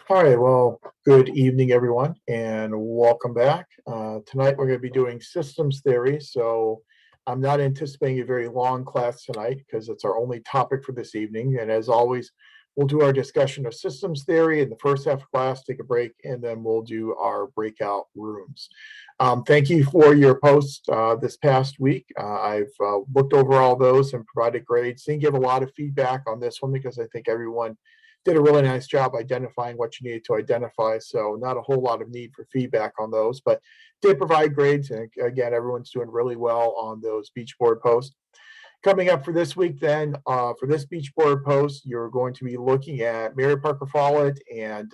All right, well, good evening, everyone, and welcome back. Tonight, we're going to be doing systems theory. So I'm not anticipating a very long class tonight because it's our only topic for this evening. And as always, we'll do our discussion of systems theory in the first half of class, take a break, and then we'll do our breakout rooms. Thank you for your posts this past week. I've looked over all those and provided grades. Didn't give a lot of feedback on this one because I think everyone did a really nice job identifying what you needed to identify. So not a whole lot of need for feedback on those, but did provide grades. And again, everyone's doing really well on those beach board posts. Coming up for this week, then, for this beach board post, you're going to be looking at Mary Parker Follett and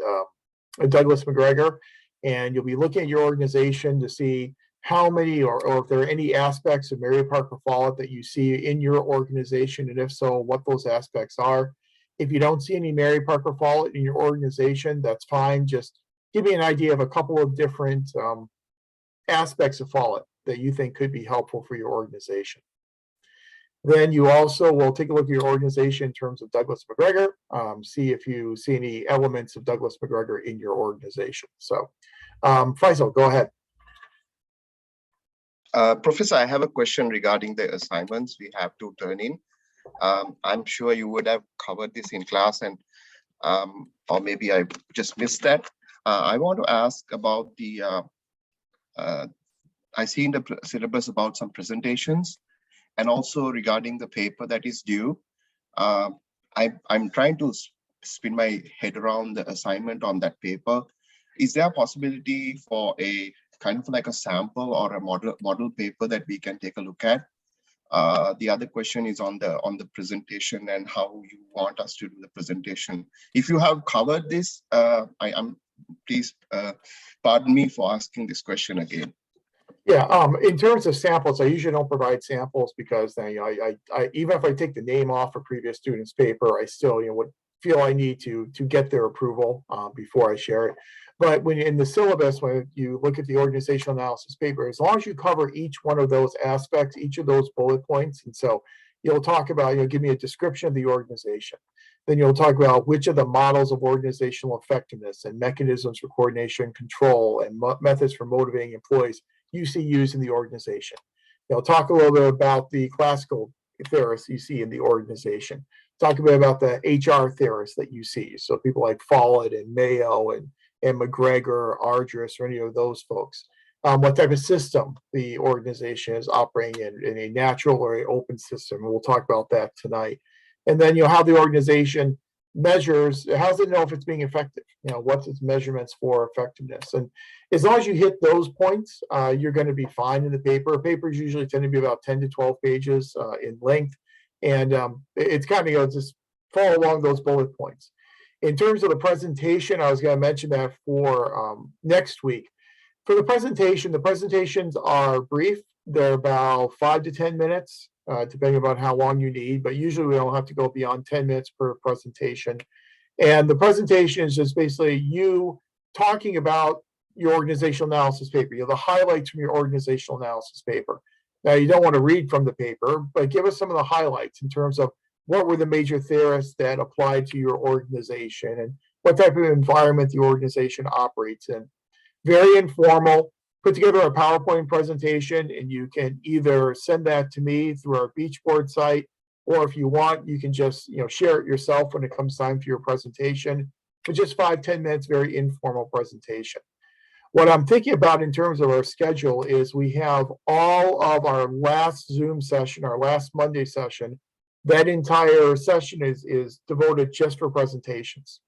Douglas McGregor, and you'll be looking at your organization to see how many or if there are any aspects of Mary Parker Follett that you see in your organization, and if so, what those aspects are. If you don't see any Mary Parker Follett in your organization, that's fine. Just give me an idea of a couple of different aspects of Follett that you think could be helpful for your organization. Then you also will take a look at your organization in terms of Douglas McGregor, see if you see any elements of Douglas McGregor in your organization. So, Faisal, go ahead. Professor, I have a question regarding the assignments we have to turn in. I'm sure you would have covered this in class, and or maybe I just missed that. I want to ask about the, I see in the syllabus about some presentations, and also regarding the paper that is due. I'm trying to spin my head around the assignment on that paper. Is there a possibility for a kind of like a sample or a model paper that we can take a look at? The other question is on the presentation and how you want us to do the presentation. If you have covered this, please pardon me for asking this question again. Yeah, in terms of samples, I usually don't provide samples because then, I even if I take the name off a previous student's paper, I still would feel I need to get their approval before I share it. But when in the syllabus, when you look at the organizational analysis paper, as long as you cover each one of those aspects, each of those bullet points, and so you'll talk about, give me a description of the organization. Then you'll talk about which of the models of organizational effectiveness and mechanisms for coordination, control, and methods for motivating employees you see used in the organization. You'll talk a little bit about the classical theorists you see in the organization. Talk a bit about the HR theorists that you see. So people like Follett and Mayo and McGregor, Ardress, or any of those folks. What type of system the organization is operating in a natural or an open system. And we'll talk about that tonight. And then how the organization measures, how does it know if it's being effective? What's its measurements for effectiveness? And as long as you hit those points, you're going to be fine in the paper. Papers usually tend to be about 10 to 12 pages in length. And it's kind of, just follow along those bullet points. In terms of the presentation, I was going to mention that for next week. For the presentations are brief. They're about 5 to 10 minutes, depending on how long you need. But usually we don't have to go beyond 10 minutes per presentation. And the presentation is just basically you talking about your organizational analysis paper, the highlights from your organizational analysis paper. Now, you don't want to read from the paper, but give us some of the highlights in terms of what were the major theorists that applied to your organization and what type of environment the organization operates in. Very informal. Put together a PowerPoint presentation, and you can either send that to me through our Beachboard site, or if you want, you can just share it yourself when it comes time for your presentation. But just 5-10 minutes, very informal presentation. What I'm thinking about in terms of our schedule is we have all of our last Zoom session, our last Monday session. That entire session is devoted just for presentations.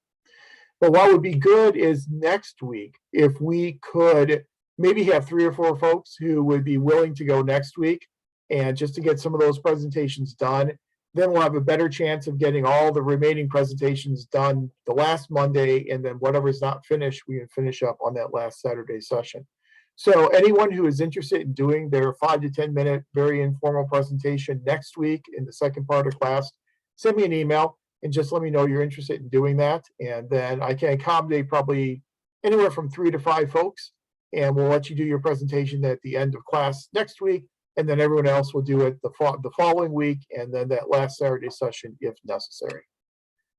But what would be good is next week, if we could maybe have 3 or 4 folks who would be willing to go next week and just to get some of those presentations done. Then we'll have a better chance of getting all the remaining presentations done the last Monday, and then whatever's not finished, we can finish up on that last Saturday session. So anyone who is interested in doing their 5 to 10 minute, very informal presentation next week in the second part of class, send me an email and just let me know you're interested in doing that. And then I can accommodate probably anywhere from 3 to 5 folks, and we'll let you do your presentation at the end of class next week. And then everyone else will do it the following week, and then that last Saturday session if necessary.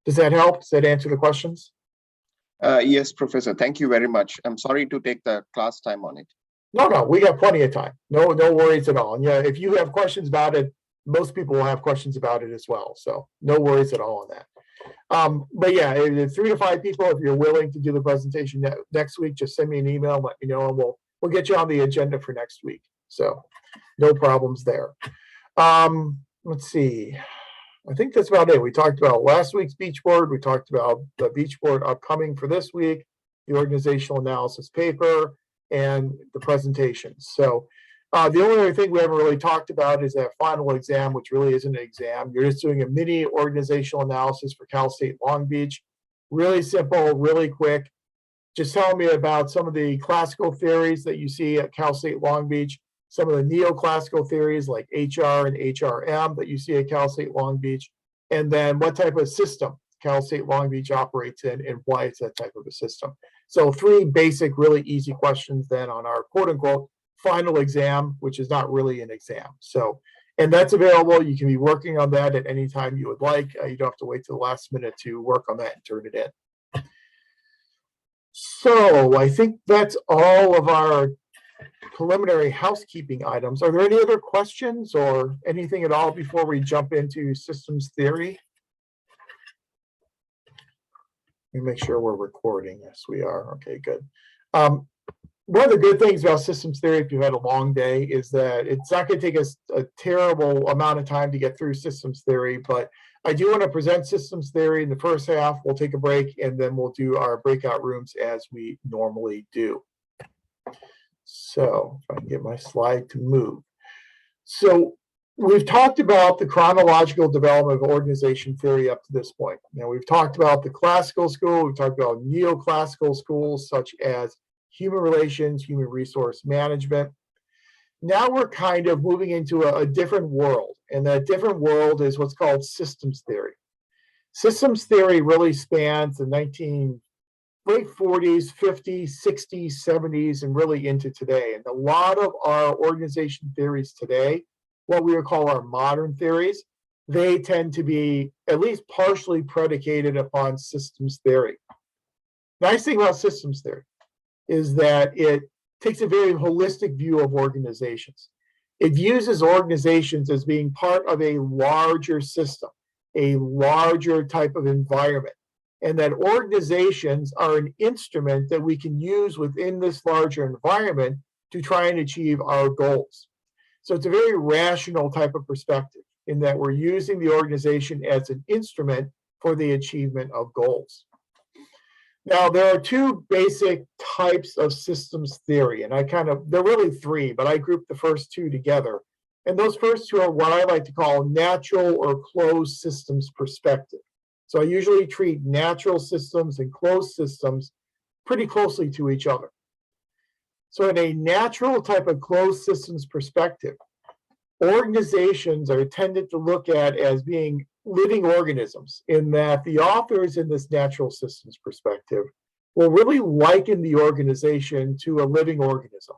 Does that help? Does that answer the questions? Yes, Professor, thank you very much. I'm sorry to take the class time on it. No, we got plenty of time. No worries at all. And yeah, if you have questions about it, most people will have questions about it as well. So no worries at all on that. But yeah, 3 to 5 people, if you're willing to do the presentation next week, just send me an email, let me know, and we'll get you on the agenda for next week. So no problems there. Let's see. I think that's about it. We talked about last week's beach board. We talked about the beach board upcoming for this week, the organizational analysis paper, and the presentations. So the only other thing we haven't really talked about is that final exam, which really isn't an exam. You're just doing a mini organizational analysis for Cal State Long Beach. Really simple, really quick. Just tell me about some of the classical theories that you see at Cal State Long Beach, some of the neoclassical theories like HR and HRM that you see at Cal State Long Beach, and then what type of system Cal State Long Beach operates in and why it's that type of a system. So 3 basic, really easy questions then on our quote unquote final exam, which is not really an exam. So, and that's available. You can be working on that at any time you would like. You don't have to wait till the last minute to work on that and turn it in. So I think that's all of our preliminary housekeeping items. Are there any other questions or anything at all before we jump into systems theory? Let me make sure we're recording. Yes, we are. Okay, good. One of the good things about systems theory, if you've had a long day, is that it's not going to take us a terrible amount of time to get through systems theory, but I do want to present systems theory in the first half. We'll take a break, and then we'll do our breakout rooms as we normally do. So if I can get my slide to move. So we've talked about the chronological development of organization theory up to this point. Now, we've talked about the classical school. We've talked about neoclassical schools such as human relations, human resource management. Now we're kind of moving into a different world, and that different world is what's called systems theory. Systems theory really spans the late 40s, 50s, 60s, 70s, and really into today. And a lot of our organization theories today, what we would call our modern theories, they tend to be at least partially predicated upon systems theory. Nice thing about systems theory is that it takes a very holistic view of organizations. It uses organizations as being part of a larger system, a larger type of environment, and that organizations are an instrument that we can use within this larger environment to try and achieve our goals. So it's a very rational type of perspective in that we're using the organization as an instrument for the achievement of goals. Now, there are 2 basic types of systems theory, and they're really 3, but I grouped the first 2 together. And those first 2 are what I like to call natural or closed systems perspective. So I usually treat natural systems and closed systems pretty closely to each other. So in a natural type of closed systems perspective, organizations are tended to look at as being living organisms, in that the authors in this natural systems perspective will really liken the organization to a living organism.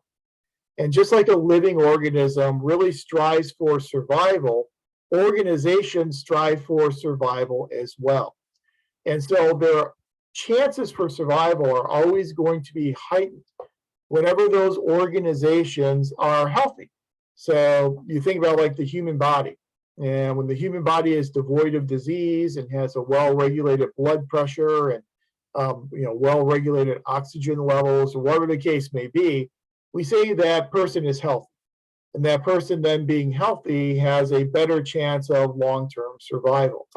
And just like a living organism really strives for survival, organizations strive for survival as well. And so their chances for survival are always going to be heightened whenever those organizations are healthy. So you think about like the human body. And when the human body is devoid of disease and has a well-regulated blood pressure and well-regulated oxygen levels, or whatever the case may be, we say that person is healthy. And that person then being healthy has a better chance of long-term survival.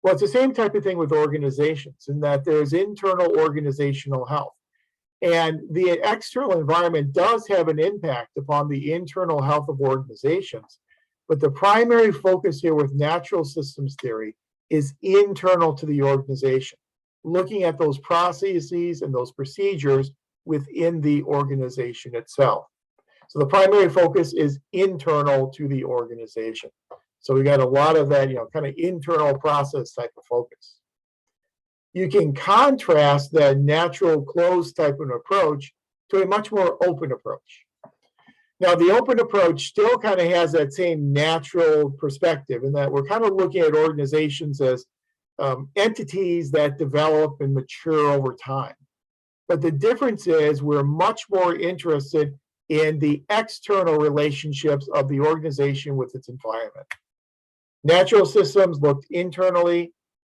Well, it's the same type of thing with organizations, in that there's internal organizational health. And the external environment does have an impact upon the internal health of organizations. But the primary focus here with natural systems theory is internal to the organization, looking at those processes and those procedures within the organization itself. So the primary focus is internal to the organization. So we got a lot of that, kind of internal process type of focus. You can contrast that natural closed type of approach to a much more open approach. Now, the open approach still kind of has that same natural perspective, in that we're kind of looking at organizations as entities that develop and mature over time. But the difference is we're much more interested in the external relationships of the organization with its environment. Natural systems looked internally.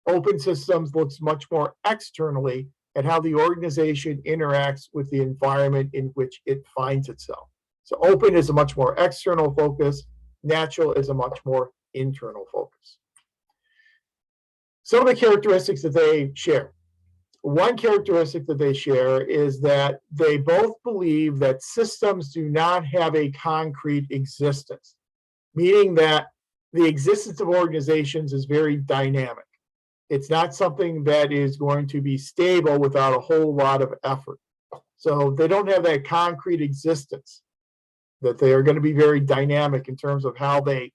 Open systems looks much more externally at how the organization interacts with the environment in which it finds itself. So open is a much more external focus. Natural is a much more internal focus. Some of the characteristics that they share. One characteristic that they share is that they both believe that systems do not have a concrete existence, meaning that the existence of organizations is very dynamic. It's not something that is going to be stable without a whole lot of effort. So they don't have that concrete existence, that they are going to be very dynamic in terms of how they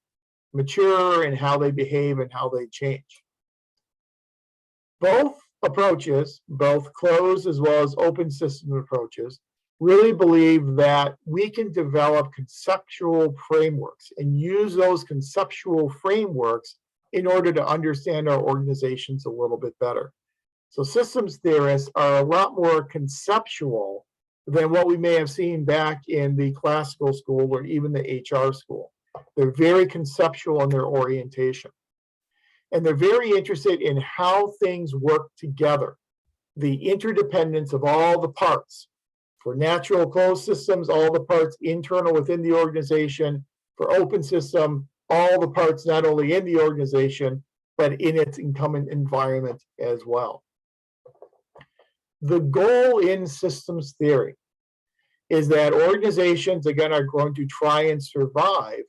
mature and how they behave and how they change. Both approaches, both closed as well as open system approaches, really believe that we can develop conceptual frameworks and use those conceptual frameworks in order to understand our organizations a little bit better. So systems theorists are a lot more conceptual than what we may have seen back in the classical school or even the HR school. They're very conceptual in their orientation. And they're very interested in how things work together, the interdependence of all the parts. For natural closed systems, all the parts internal within the organization. For open system, all the parts not only in the organization, but in its incumbent environment as well. The goal in systems theory is that organizations, again, are going to try and survive,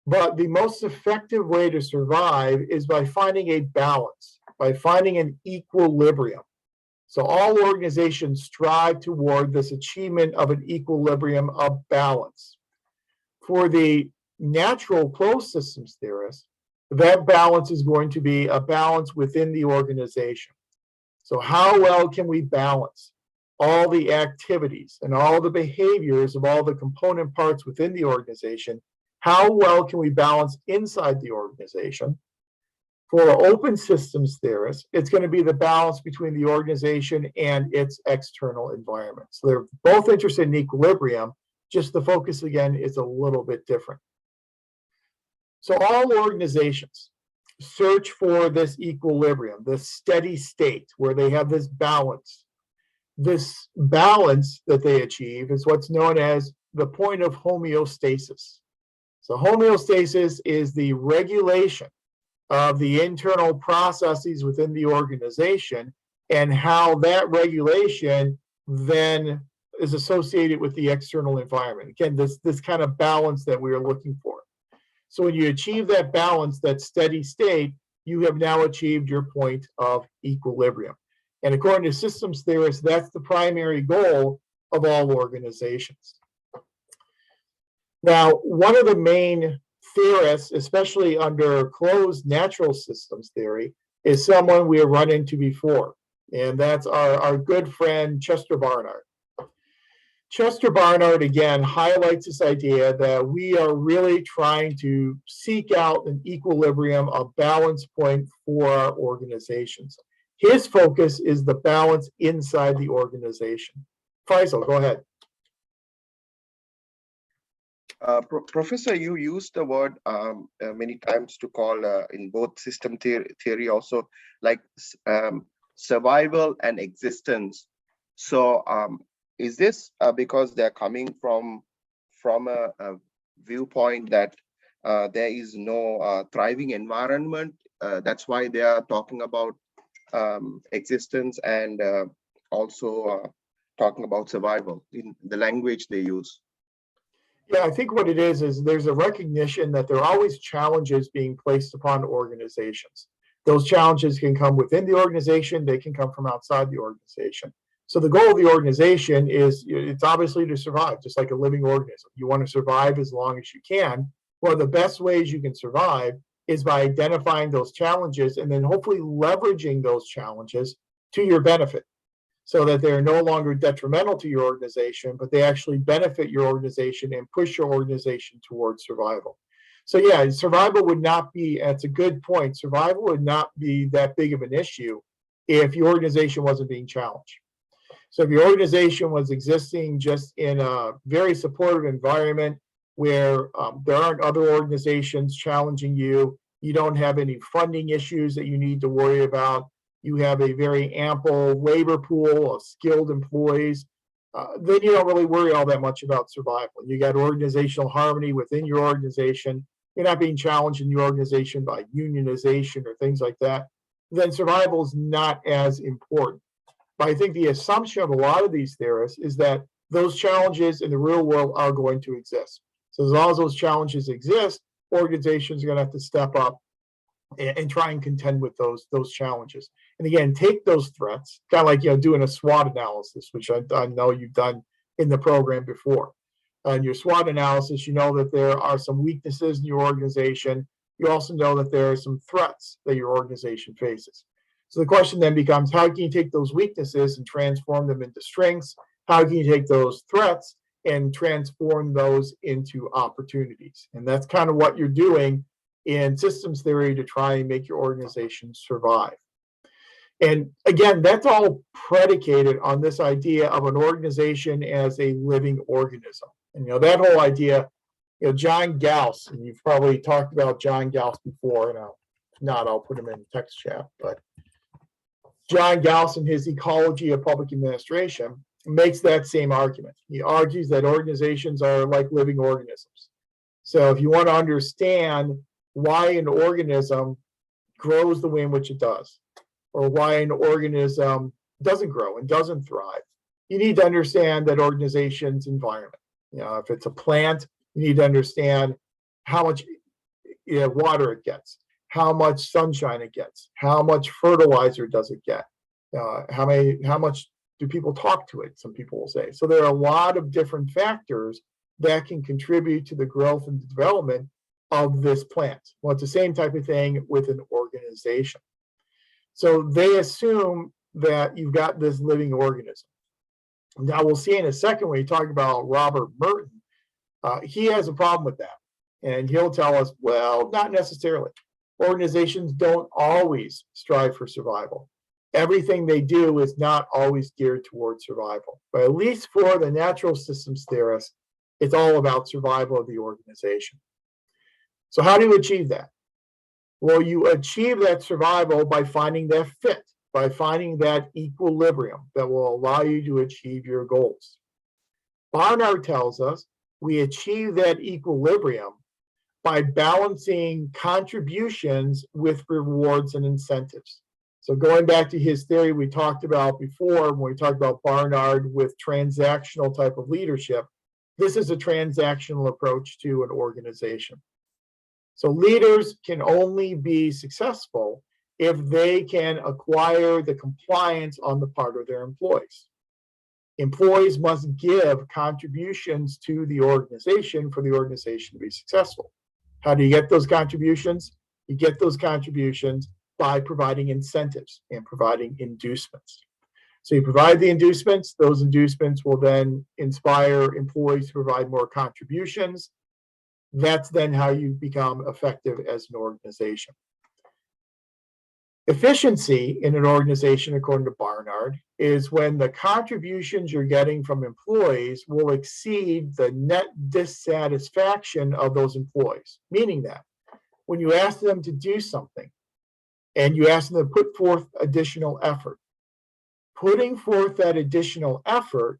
but the most effective way to survive is by finding a balance, by finding an equilibrium. So all organizations strive toward this achievement of an equilibrium of balance. For the natural closed systems theorists, that balance is going to be a balance within the organization. So how well can we balance all the activities and all the behaviors of all the component parts within the organization? How well can we balance inside the organization? For open systems theorists, it's going to be the balance between the organization and its external environment. So they're both interested in equilibrium, just the focus again is a little bit different. So all organizations search for this equilibrium, this steady state where they have this balance. This balance that they achieve is what's known as the point of homeostasis. So homeostasis is the regulation of the internal processes within the organization and how that regulation then is associated with the external environment. Again, this kind of balance that we are looking for. So when you achieve that balance, that steady state, you have now achieved your point of equilibrium. And according to systems theorists, that's the primary goal of all organizations. Now, one of the main theorists, especially under closed natural systems theory, is someone we have run into before, and that's our good friend Chester Barnard. Chester Barnard, again, highlights this idea that we are really trying to seek out an equilibrium, a balance point for our organizations. His focus is the balance inside the organization. Faisal, go ahead. Professor, you used the word many times to call in both system theory also like survival and existence. So is this because they're coming from a viewpoint that there is no thriving environment? That's why they are talking about existence and also talking about survival in the language they use. Yeah, I think what it is there's a recognition that there are always challenges being placed upon organizations. Those challenges can come within the organization, they can come from outside the organization. So the goal of the organization is, it's obviously to survive, just like a living organism. You want to survive as long as you can. One of the best ways you can survive is by identifying those challenges and then hopefully leveraging those challenges to your benefit, so that they're no longer detrimental to your organization, but they actually benefit your organization and push your organization towards survival. So yeah, survival would not be, that's a good point. Survival would not be that big of an issue if your organization wasn't being challenged. So if your organization was existing just in a very supportive environment where there aren't other organizations challenging you, you don't have any funding issues that you need to worry about, you have a very ample labor pool of skilled employees, then you don't really worry all that much about survival. You got organizational harmony within your organization. You're not being challenged in your organization by unionization or things like that. Then survival is not as important. But I think the assumption of a lot of these theorists is that those challenges in the real world are going to exist. So as long as those challenges exist, organizations are going to have to step up and try and contend with those challenges. And again, take those threats, kind of like doing a SWOT analysis, which I know you've done in the program before. In your SWOT analysis, you know that there are some weaknesses in your organization. You also know that there are some threats that your organization faces. So the question then becomes, how can you take those weaknesses and transform them into strengths? How can you take those threats and transform those into opportunities? And that's kind of what you're doing in systems theory to try and make your organization survive. And again, that's all predicated on this idea of an organization as a living organism. And that whole idea, John Gauss, and you've probably talked about John Gauss before, and if not, I'll put him in the text chat, but John Gauss in his Ecology of Public Administration makes that same argument. He argues that organizations are like living organisms. So if you want to understand why an organism grows the way in which it does, or why an organism doesn't grow and doesn't thrive, you need to understand that organization's environment. If it's a plant, you need to understand how much water it gets, how much sunshine it gets, how much fertilizer does it get, how much do people talk to it, some people will say. So there are a lot of different factors that can contribute to the growth and development of this plant. Well, it's the same type of thing with an organization. So they assume that you've got this living organism. Now we'll see in a second when you talk about Robert Merton, he has a problem with that. And he'll tell us, well, not necessarily. Organizations don't always strive for survival. Everything they do is not always geared towards survival. But at least for the natural systems theorists, it's all about survival of the organization. So how do you achieve that? Well, you achieve that survival by finding that fit, by finding that equilibrium that will allow you to achieve your goals. Barnard tells us we achieve that equilibrium by balancing contributions with rewards and incentives. So going back to his theory we talked about before, when we talked about Barnard with transactional type of leadership, this is a transactional approach to an organization. So leaders can only be successful if they can acquire the compliance on the part of their employees. Employees must give contributions to the organization for the organization to be successful. How do you get those contributions? You get those contributions by providing incentives and providing inducements. So you provide the inducements, those inducements will then inspire employees to provide more contributions. That's then how you become effective as an organization. Efficiency in an organization, according to Barnard, is when the contributions you're getting from employees will exceed the net dissatisfaction of those employees. Meaning that when you ask them to do something and you ask them to put forth additional effort, putting forth that additional effort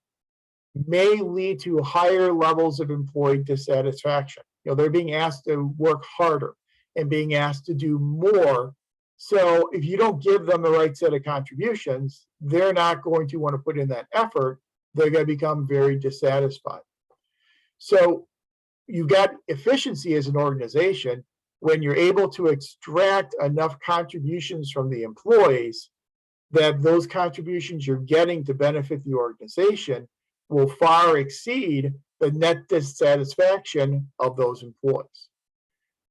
may lead to higher levels of employee dissatisfaction. They're being asked to work harder and being asked to do more. So if you don't give them the right set of contributions, they're not going to want to put in that effort. They're going to become very dissatisfied. So you've got efficiency as an organization when you're able to extract enough contributions from the employees that those contributions you're getting to benefit the organization will far exceed the net dissatisfaction of those employees.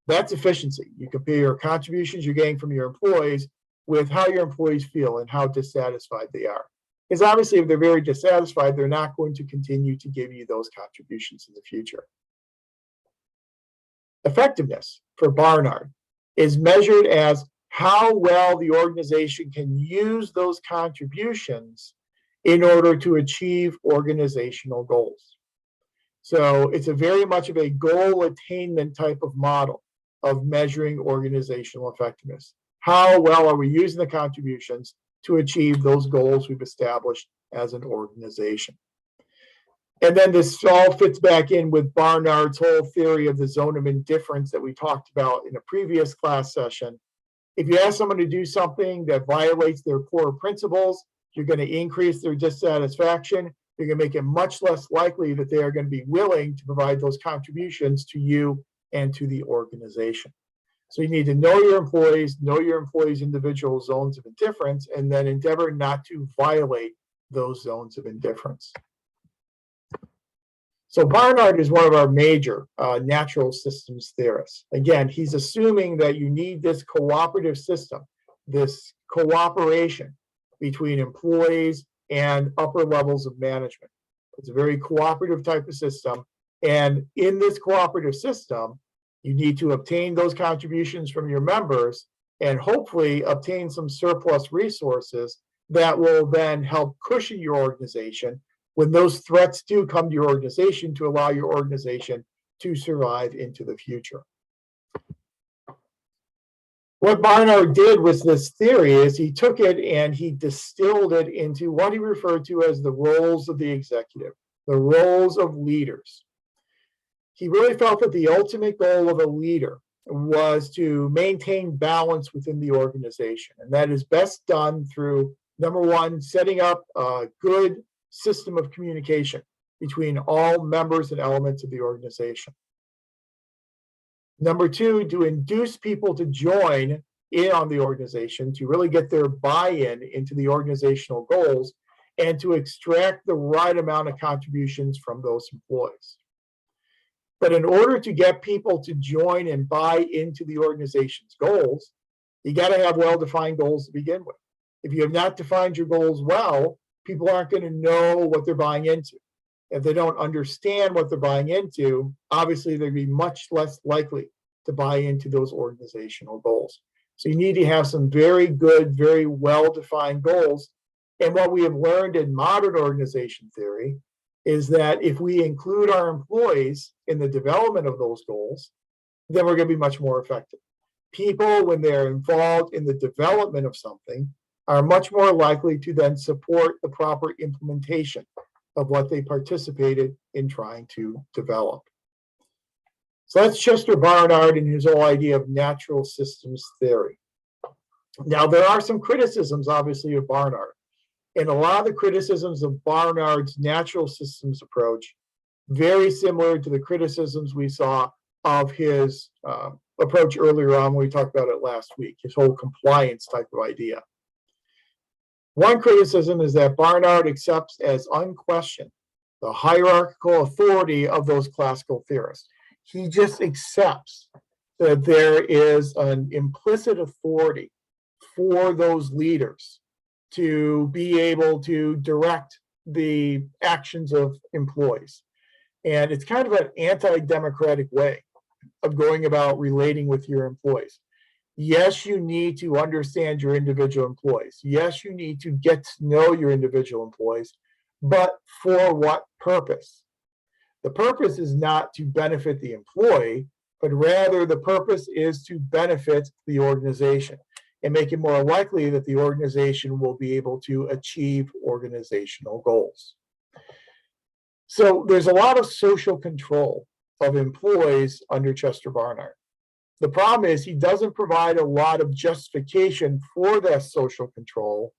That's efficiency. You compare your contributions you're getting from your employees with how your employees feel and how dissatisfied they are. Because obviously, if they're very dissatisfied, they're not going to continue to give you those contributions in the future. effectiveness for Barnard is measured as how well the organization can use those contributions in order to achieve organizational goals. So it's a very much of a goal attainment type of model of measuring organizational effectiveness. How well are we using the contributions to achieve those goals we've established as an organization? And then this all fits back in with Barnard's whole theory of the zone of indifference that we talked about in a previous class session. If you ask someone to do something that violates their core principles, you're going to increase their dissatisfaction. You're going to make it much less likely that they are going to be willing to provide those contributions to you and to the organization. So you need to know your employees' individual zones of indifference, and then endeavor not to violate those zones of indifference. So Barnard is one of our major natural systems theorists. Again, he's assuming that you need this cooperative system, this cooperation between employees and upper levels of management. It's a very cooperative type of system. And in this cooperative system, you need to obtain those contributions from your members and hopefully obtain some surplus resources that will then help cushion your organization when those threats do come to your organization, to allow your organization to survive into the future. What Barnard did with this theory is he took it and he distilled it into what he referred to as the roles of the executive, the roles of leaders. He really felt that the ultimate goal of a leader was to maintain balance within the organization. And that is best done through, number one, setting up a good system of communication between all members and elements of the organization. Number two, to induce people to join in on the organization, to really get their buy-in into the organizational goals, and to extract the right amount of contributions from those employees. But in order to get people to join and buy into the organization's goals, you got to have well-defined goals to begin with. If you have not defined your goals well, people aren't going to know what they're buying into. If they don't understand what they're buying into, obviously they'd be much less likely to buy into those organizational goals. So you need to have some very good, very well-defined goals. And what we have learned in modern organization theory is that if we include our employees in the development of those goals, then we're going to be much more effective. People, when they're involved in the development of something, are much more likely to then support the proper implementation of what they participated in trying to develop. So that's Chester Barnard and his whole idea of natural systems theory. Now, there are some criticisms, obviously, of Barnard. And a lot of the criticisms of Barnard's natural systems approach, very similar to the criticisms we saw of his approach earlier on when we talked about it last week, his whole compliance type of idea. One criticism is that Barnard accepts as unquestioned the hierarchical authority of those classical theorists. He just accepts that there is an implicit authority for those leaders to be able to direct the actions of employees. And it's kind of an anti-democratic way of going about relating with your employees. Yes, you need to understand your individual employees. Yes, you need to get to know your individual employees, but for what purpose? The purpose is not to benefit the employee, but rather the purpose is to benefit the organization and make it more likely that the organization will be able to achieve organizational goals. So there's a lot of social control of employees under Chester Barnard. The problem is he doesn't provide a lot of justification for that social control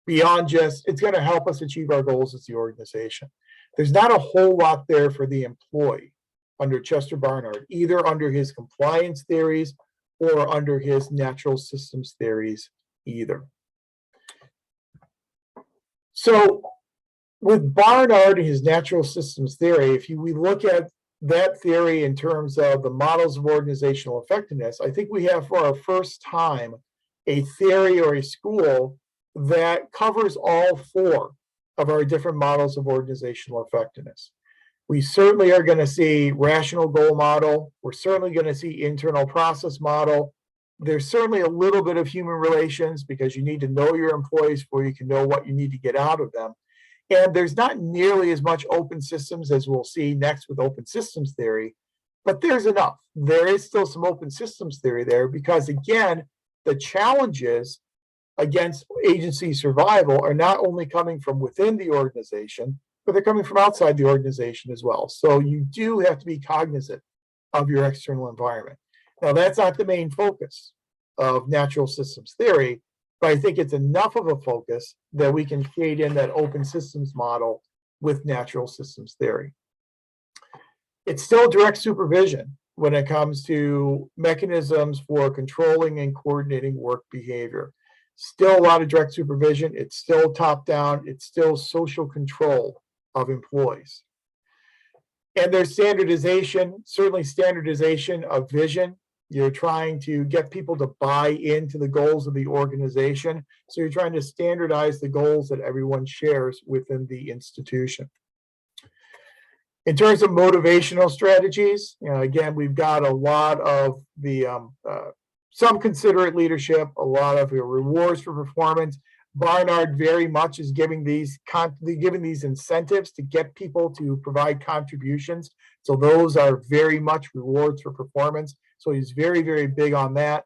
beyond just, it's going to help us achieve our goals as the organization. There's not a whole lot there for the employee under Chester Barnard, either under his compliance theories or under his natural systems theories either. So with Barnard and his natural systems theory, if we look at that theory in terms of the models of organizational effectiveness, I think we have for our first time a theory or a school that covers all four of our different models of organizational effectiveness. We certainly are going to see rational goal model. We're certainly going to see internal process model. There's certainly a little bit of human relations because you need to know your employees before you can know what you need to get out of them. And there's not nearly as much open systems as we'll see next with open systems theory, but there's enough. There is still some open systems theory there because, again, the challenges against agency survival are not only coming from within the organization, but they're coming from outside the organization as well. So you do have to be cognizant of your external environment. Now, that's not the main focus of natural systems theory, but I think it's enough of a focus that we can create in that open systems model with natural systems theory. It's still direct supervision when it comes to mechanisms for controlling and coordinating work behavior. Still a lot of direct supervision. It's still top down. It's still social control of employees. And there's standardization, certainly standardization of vision. You're trying to get people to buy into the goals of the organization. So you're trying to standardize the goals that everyone shares within the institution. In terms of motivational strategies, again, we've got a lot of the some considerate leadership, a lot of rewards for performance. Barnard very much is giving these incentives to get people to provide contributions. So those are very much rewards for performance. So he's very, very big on that.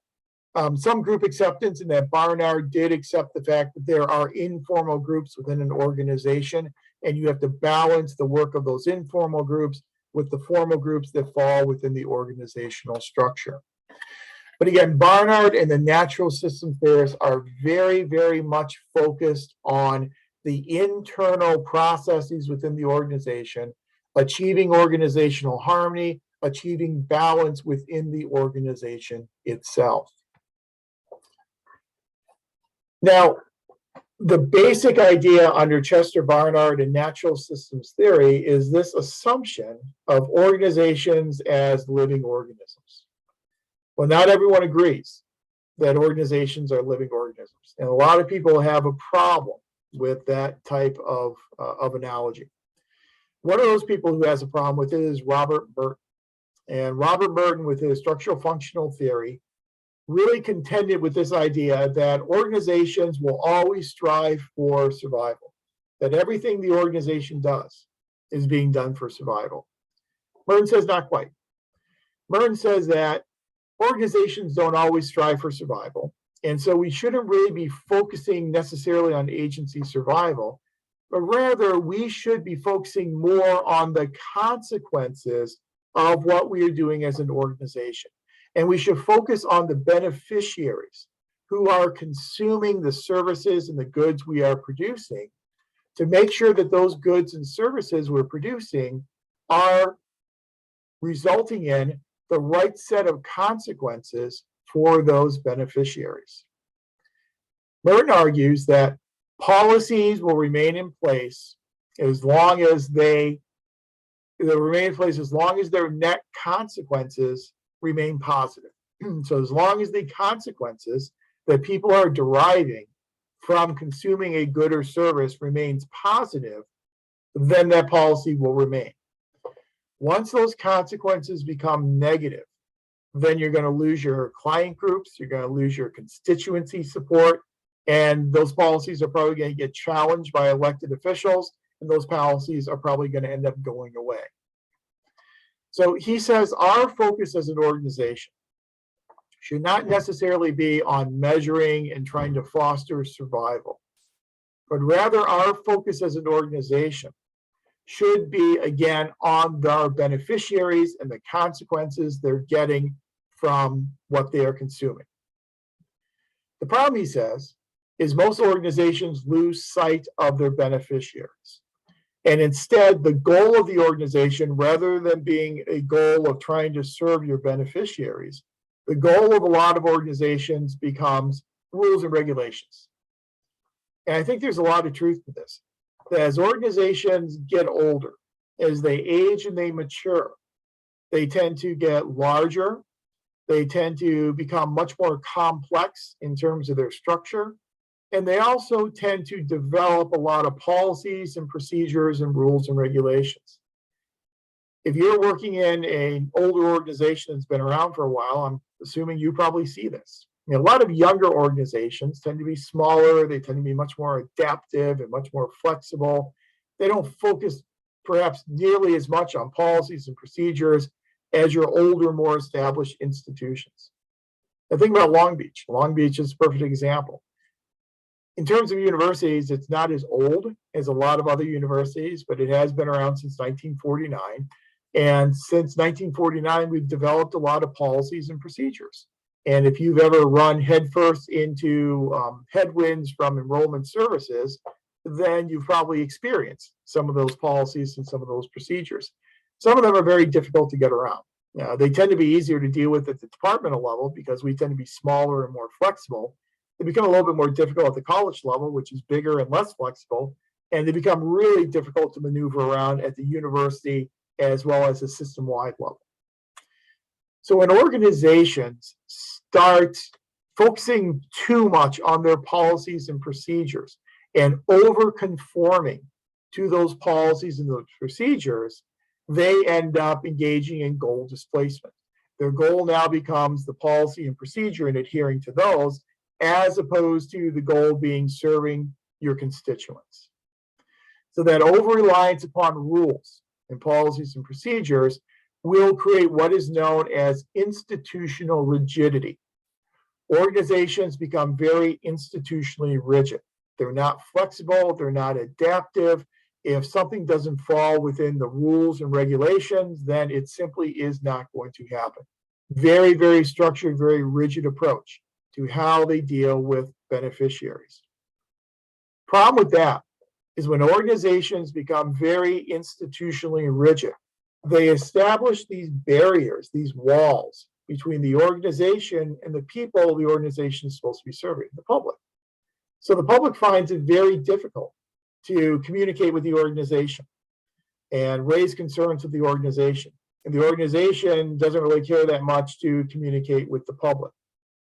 Some group acceptance, in that Barnard did accept the fact that there are informal groups within an organization, and you have to balance the work of those informal groups with the formal groups that fall within the organizational structure. But again, Barnard and the natural system theorists are very, very much focused on the internal processes within the organization, achieving organizational harmony, achieving balance within the organization itself. Now, the basic idea under Chester Barnard and natural systems theory is this assumption of organizations as living organisms. Well, not everyone agrees that organizations are living organisms, and a lot of people have a problem with that type of analogy. One of those people who has a problem with it is Robert Merton. And Robert Merton, with his structural functional theory, really contended with this idea that organizations will always strive for survival, that everything the organization does is being done for survival. Merton says not quite. Merton says that organizations don't always strive for survival, and so we shouldn't really be focusing necessarily on agency survival, but rather we should be focusing more on the consequences of what we are doing as an organization. And we should focus on the beneficiaries who are consuming the services and the goods we are producing, to make sure that those goods and services we're producing are resulting in the right set of consequences for those beneficiaries. Merton argues that policies will remain in place as long as their net consequences remain positive. So as long as the consequences that people are deriving from consuming a good or service remains positive, then that policy will remain. Once those consequences become negative, then you're going to lose your client groups, you're going to lose your constituency support, and those policies are probably going to get challenged by elected officials, and those policies are probably going to end up going away. So he says our focus as an organization should not necessarily be on measuring and trying to foster survival, but rather our focus as an organization should be, again, on our beneficiaries and the consequences they're getting from what they are consuming. The problem, he says, is most organizations lose sight of their beneficiaries. And instead, the goal of the organization, rather than being a goal of trying to serve your beneficiaries, the goal of a lot of organizations becomes rules and regulations. And I think there's a lot of truth to this. That as organizations get older, as they age and they mature, they tend to get larger, they tend to become much more complex in terms of their structure, and they also tend to develop a lot of policies and procedures and rules and regulations. If you're working in an older organization that's been around for a while, I'm assuming you probably see this. A lot of younger organizations tend to be smaller. They tend to be much more adaptive and much more flexible. They don't focus perhaps nearly as much on policies and procedures as your older, more established institutions. Now think about Long Beach. Long Beach is a perfect example. In terms of universities, it's not as old as a lot of other universities, but it has been around since 1949. And since 1949, we've developed a lot of policies and procedures. And if you've ever run headfirst into headwinds from enrollment services, then you've probably experienced some of those policies and some of those procedures. Some of them are very difficult to get around. They tend to be easier to deal with at the departmental level because we tend to be smaller and more flexible. They become a little bit more difficult at the college level, which is bigger and less flexible. And they become really difficult to maneuver around at the university as well as a system-wide level. So when organizations start focusing too much on their policies and procedures and over-conforming to those policies and those procedures, they end up engaging in goal displacement. Their goal now becomes the policy and procedure and adhering to those, as opposed to the goal being serving your constituents. So that over-reliance upon rules and policies and procedures will create what is known as institutional rigidity. Organizations become very institutionally rigid. They're not flexible, they're not adaptive. If something doesn't fall within the rules and regulations, then it simply is not going to happen. Very, very structured, very rigid approach to how they deal with beneficiaries. Problem with that is when organizations become very institutionally rigid, they establish these barriers, these walls between the organization and the people the organization is supposed to be serving, the public. So the public finds it very difficult to communicate with the organization and raise concerns with the organization. And the organization doesn't really care that much to communicate with the public.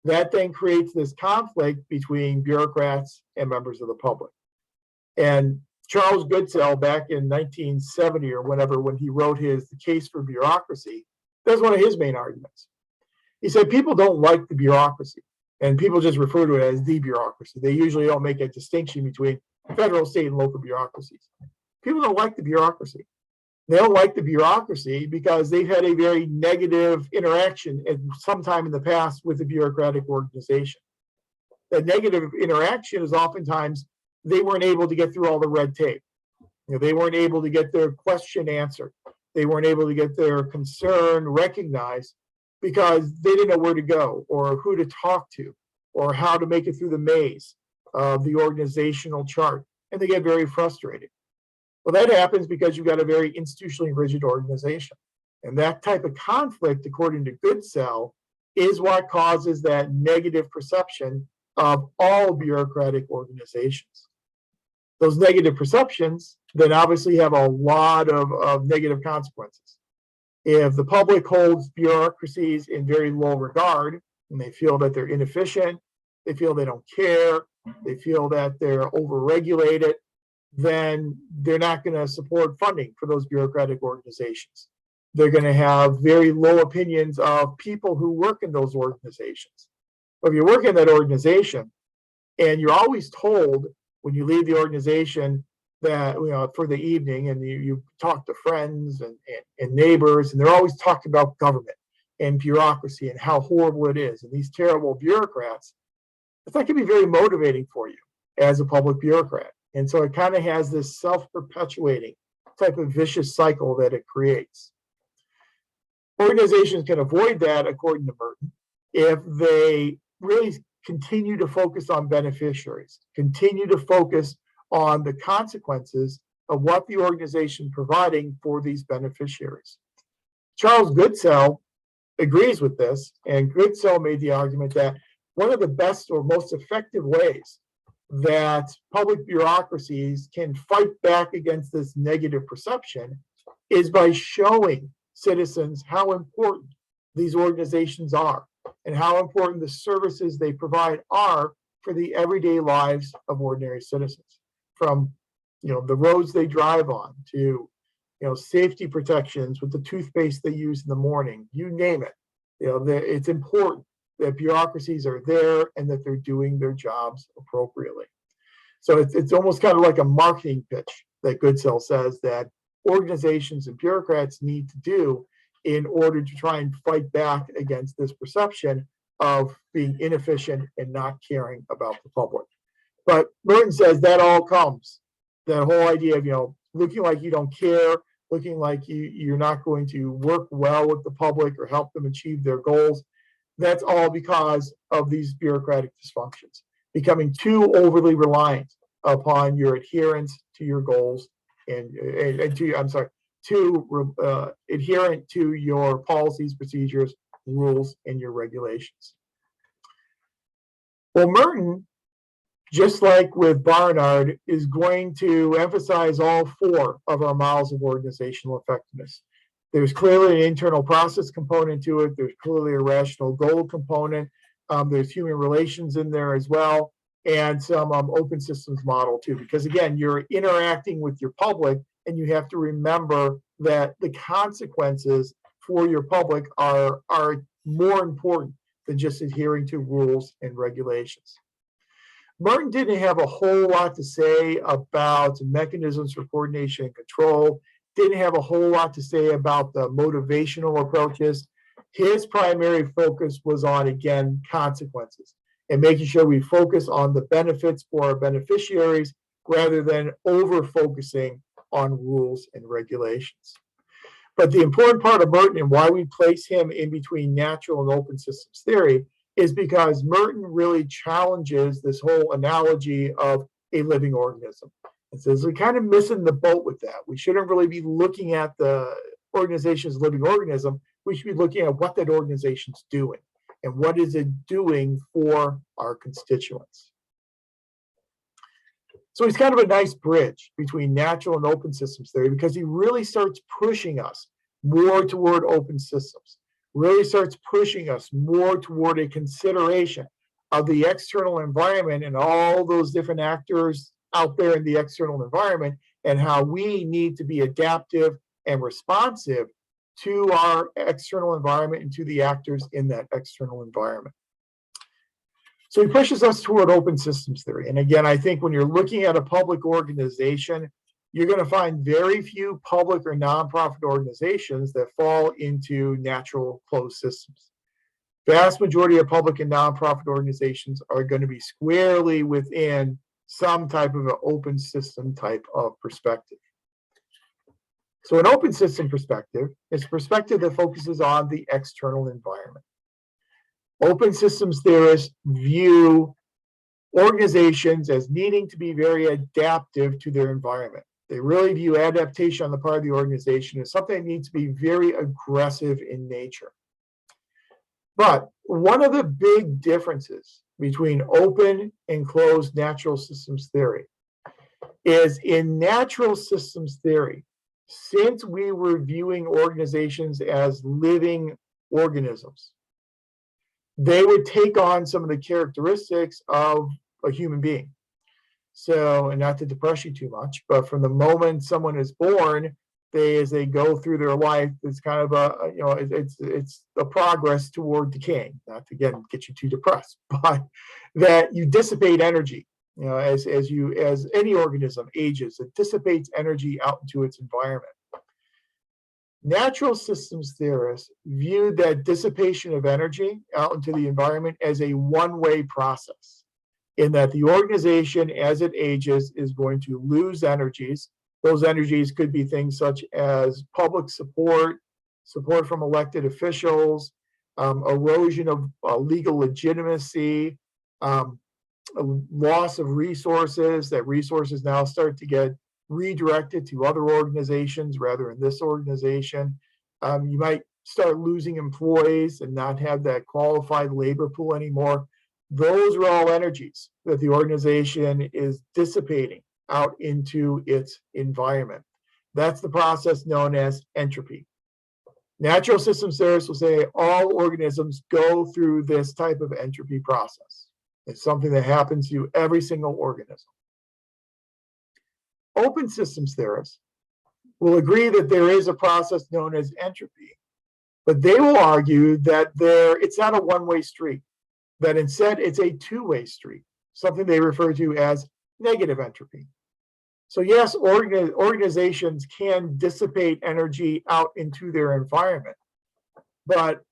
That then creates this conflict between bureaucrats and members of the public. And Charles Goodsell, back in 1970 or whenever, when he wrote The Case for Bureaucracy, that's one of his main arguments. He said people don't like the bureaucracy, and people just refer to it as the bureaucracy. They usually don't make a distinction between federal, state, and local bureaucracies. People don't like the bureaucracy. They don't like the bureaucracy because they've had a very negative interaction at some time in the past with the bureaucratic organization. That negative interaction is oftentimes they weren't able to get through all the red tape. They weren't able to get their question answered. They weren't able to get their concern recognized because they didn't know where to go or who to talk to or how to make it through the maze of the organizational chart. And they get very frustrated. Well, that happens because you've got a very institutionally rigid organization. And that type of conflict, according to Goodsell, is what causes that negative perception of all bureaucratic organizations. Those negative perceptions then obviously have a lot of negative consequences. If the public holds bureaucracies in very low regard and they feel that they're inefficient, they feel they don't care, they feel that they're overregulated, then they're not going to support funding for those bureaucratic organizations. They're going to have very low opinions of people who work in those organizations. But if you work in that organization and you're always told when you leave the organization that, for the evening, and you talk to friends and neighbors, and they're always talking about government and bureaucracy and how horrible it is and these terrible bureaucrats, that can be very motivating for you as a public bureaucrat. And so it kind of has this self-perpetuating type of vicious cycle that it creates. Organizations can avoid that, according to Merton, if they really continue to focus on beneficiaries, continue to focus on the consequences of what the organization is providing for these beneficiaries. Charles Goodsell agrees with this, and Goodsell made the argument that one of the best or most effective ways that public bureaucracies can fight back against this negative perception is by showing citizens how important these organizations are and how important the services they provide are for the everyday lives of ordinary citizens, from the roads they drive on to safety protections with the toothpaste they use in the morning, you name it. It's important that bureaucracies are there and that they're doing their jobs appropriately. So it's almost kind of like a marketing pitch that Goodsell says that organizations and bureaucrats need to do in order to try and fight back against this perception of being inefficient and not caring about the public. But Merton says that all comes, that whole idea of, looking like you don't care, looking like you're not going to work well with the public or help them achieve their goals. That's all because of these bureaucratic dysfunctions, becoming too overly reliant upon your adherence to your goals and adherent to your policies, procedures, rules, and your regulations. Well, Merton, just like with Barnard, is going to emphasize all four of our models of organizational effectiveness. There's clearly an internal process component to it. There's clearly a rational goal component. There's human relations in there as well, and some open systems model too, because again, you're interacting with your public and you have to remember that the consequences for your public are more important than just adhering to rules and regulations. Merton didn't have a whole lot to say about mechanisms for coordination and control, didn't have a whole lot to say about the motivational approaches. His primary focus was on, again, consequences and making sure we focus on the benefits for our beneficiaries rather than over-focusing on rules and regulations. But the important part of Merton and why we place him in between natural and open systems theory is because Merton really challenges this whole analogy of a living organism. And says we're kind of missing the boat with that. We shouldn't really be looking at the organization as a living organism. We should be looking at what that organization's doing and what is it doing for our constituents. So he's kind of a nice bridge between natural and open systems theory because he really starts pushing us more toward open systems, really starts pushing us more toward a consideration of the external environment and all those different actors out there in the external environment and how we need to be adaptive and responsive to our external environment and to the actors in that external environment. So he pushes us toward open systems theory. And again, I think when you're looking at a public organization, you're going to find very few public or nonprofit organizations that fall into natural closed systems. Vast majority of public and nonprofit organizations are going to be squarely within some type of an open system type of perspective. So an open system perspective is a perspective that focuses on the external environment. Open systems theorists view organizations as needing to be very adaptive to their environment. They really view adaptation on the part of the organization as something that needs to be very aggressive in nature. But one of the big differences between open and closed natural systems theory is in natural systems theory, since we were viewing organizations as living organisms, they would take on some of the characteristics of a human being. So, and not to depress you too much, but from the moment someone is born, as they go through their life, it's kind of a, it's a progress toward decaying. Not to, again, get you too depressed, but that you dissipate energy. As any organism ages, it dissipates energy out into its environment. Natural systems theorists viewed that dissipation of energy out into the environment as a one-way process, in that the organization, as it ages, is going to lose energies. Those energies could be things such as public support, support from elected officials, erosion of legal legitimacy, a loss of resources, that resources now start to get redirected to other organizations rather than this organization. You might start losing employees and not have that qualified labor pool anymore. Those are all energies that the organization is dissipating out into its environment. That's the process known as entropy. Natural systems theorists will say all organisms go through this type of entropy process. It's something that happens to every single organism. Open systems theorists will agree that there is a process known as entropy, but they will argue that it's not a one-way street, that instead it's a two-way street, something they refer to as negative entropy. So yes, organizations can dissipate energy out into their environment, but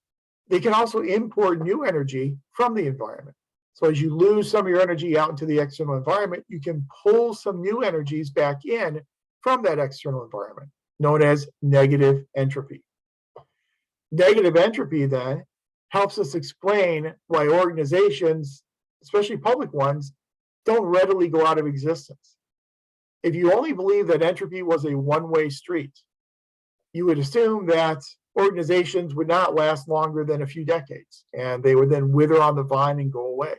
they can also import new energy from the environment. So as you lose some of your energy out into the external environment, you can pull some new energies back in from that external environment, known as negative entropy. Negative entropy then helps us explain why organizations, especially public ones, don't readily go out of existence. If you only believe that entropy was a one-way street, you would assume that organizations would not last longer than a few decades, and they would then wither on the vine and go away.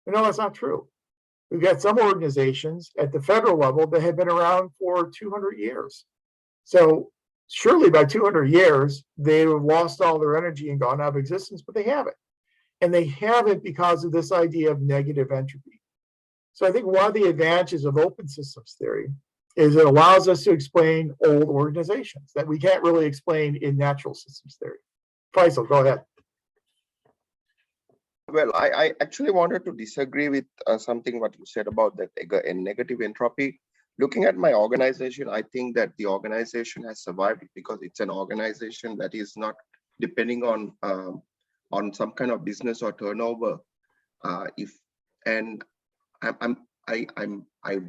No, that's not true. We've got some organizations at the federal level that have been around for 200 years. So surely by 200 years, they have lost all their energy and gone out of existence, but they haven't. And they haven't because of this idea of negative entropy. So I think one of the advantages of open systems theory is it allows us to explain old organizations that we can't really explain in natural systems theory. Faisal, go ahead. Well, I actually wanted to disagree with something what you said about that negative entropy. Looking at my organization, I think that the organization has survived because it's an organization that is not depending on some kind of business or turnover. I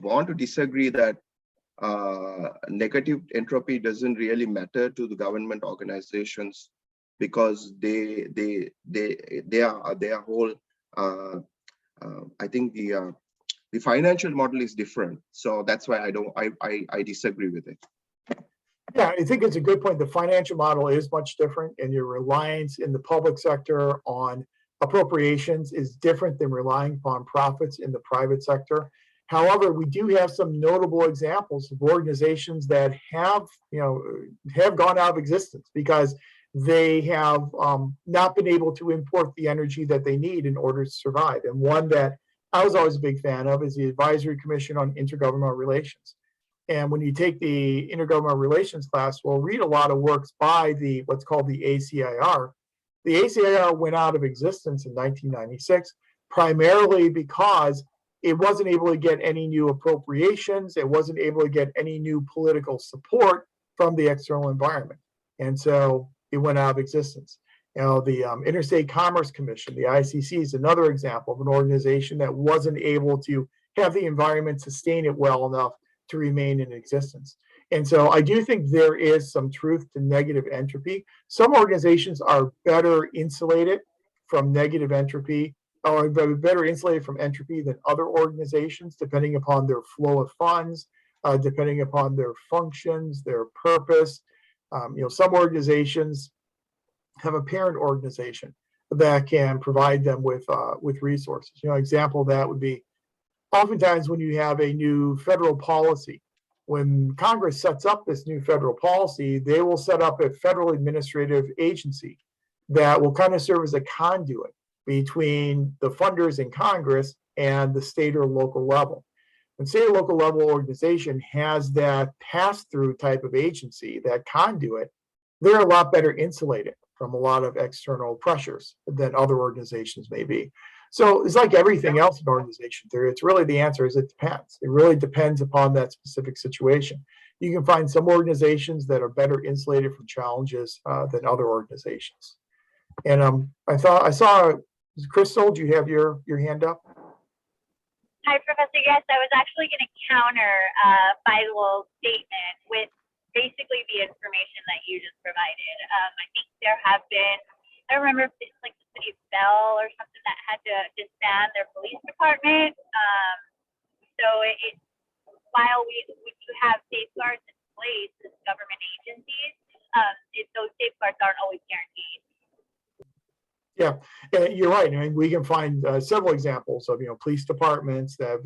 want to disagree that negative entropy doesn't really matter to the government organizations, because their whole I think the financial model is different. So that's why I disagree with it. Yeah, I think it's a good point. The financial model is much different, and your reliance in the public sector on appropriations is different than relying upon profits in the private sector. However, we do have some notable examples of organizations that have gone out of existence because they have not been able to import the energy that they need in order to survive. And one that I was always a big fan of is the Advisory Commission on Intergovernmental Relations. And when you take the Intergovernmental Relations class, we'll read a lot of works by what's called the ACIR. The ACIR went out of existence in 1996, primarily because it wasn't able to get any new appropriations. It wasn't able to get any new political support from the external environment. And so it went out of existence. The Interstate Commerce Commission, the ICC, is another example of an organization that wasn't able to have the environment sustain it well enough to remain in existence. And so I do think there is some truth to negative entropy. Some organizations are better insulated from negative entropy, or better insulated from entropy than other organizations, depending upon their flow of funds, depending upon their functions, their purpose. Some organizations have a parent organization that can provide them with resources. Example of that would be oftentimes when you have a new federal policy. When Congress sets up this new federal policy, they will set up a federal administrative agency that will kind of serve as a conduit between the funders in Congress and the state or local level. When state or local level organization has that pass-through type of agency, that conduit, they're a lot better insulated from a lot of external pressures than other organizations may be. So it's like everything else in organization theory. It's really, the answer is it depends. It really depends upon that specific situation. You can find some organizations that are better insulated from challenges than other organizations. And I saw, Crystal, do you have your hand up? Hi, Professor. Yes, I was actually going to counter Faisal's statement with basically the information that you just provided. I think there have been, I don't remember if it's like the city of Bell or something that had to disband their police department. So while we do have safeguards in place as government agencies, those safeguards aren't always guaranteed. Yeah, you're right. I mean, we can find several examples of police departments that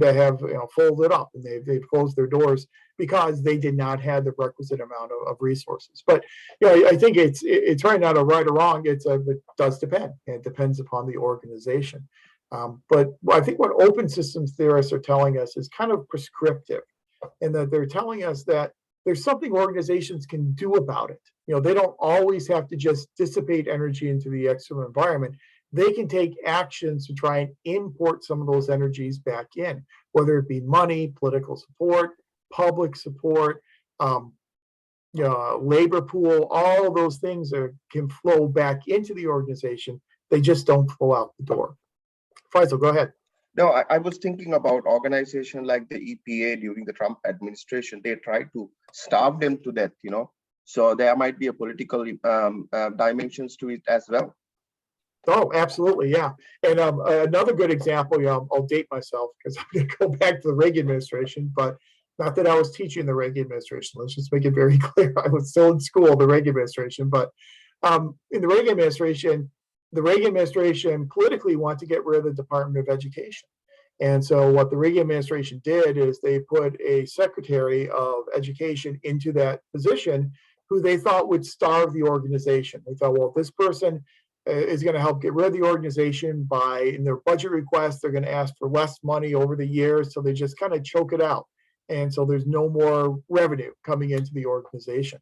have folded up and they've closed their doors because they did not have the requisite amount of resources. But I think it's right, not a right or wrong. It does depend. It depends upon the organization. But I think what open systems theorists are telling us is kind of prescriptive, in that they're telling us that there's something organizations can do about it. They don't always have to just dissipate energy into the external environment. They can take actions to try and import some of those energies back in, whether it be money, political support, public support, labor pool, all of those things can flow back into the organization. They just don't flow out the door. Faisal, go ahead. No, I was thinking about organizations like the EPA during the Trump administration. They tried to starve them to death, So there might be a political dimensions to it as well. Oh, absolutely, yeah. And another good example, I'll date myself because I'm going to go back to the Reagan administration, but not that I was teaching the Reagan administration. Let's just make it very clear. I was still in school, the Reagan administration. But in the Reagan administration politically wanted to get rid of the Department of Education. And so what the Reagan administration did is they put a Secretary of Education into that position who they thought would starve the organization. They thought, well, if this person is going to help get rid of the organization by, in their budget request, they're going to ask for less money over the years. So they just kind of choke it out. And so there's no more revenue coming into the organization.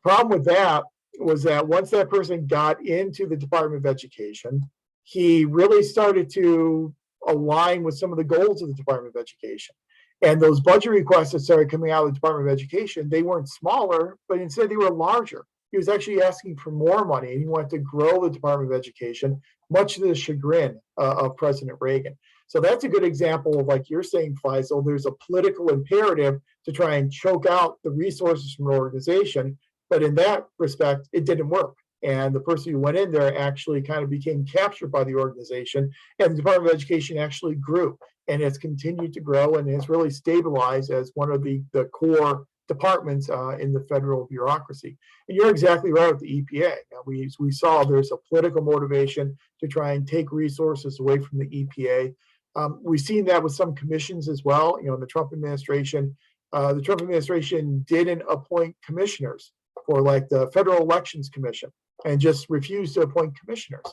Problem with that was that once that person got into the Department of Education, he really started to align with some of the goals of the Department of Education. And those budget requests that started coming out of the Department of Education, they weren't smaller, but instead they were larger. He was actually asking for more money, and he wanted to grow the Department of Education, much to the chagrin of President Reagan. So that's a good example of, like you're saying, Faisal, there's a political imperative to try and choke out the resources from an organization. But in that respect, it didn't work. And the person who went in there actually kind of became captured by the organization. And the Department of Education actually grew and has continued to grow and has really stabilized as one of the core departments in the federal bureaucracy. And you're exactly right with the EPA. We saw there's a political motivation to try and take resources away from the EPA. We've seen that with some commissions as well. In the Trump administration didn't appoint commissioners for like the Federal Elections Commission and just refused to appoint commissioners.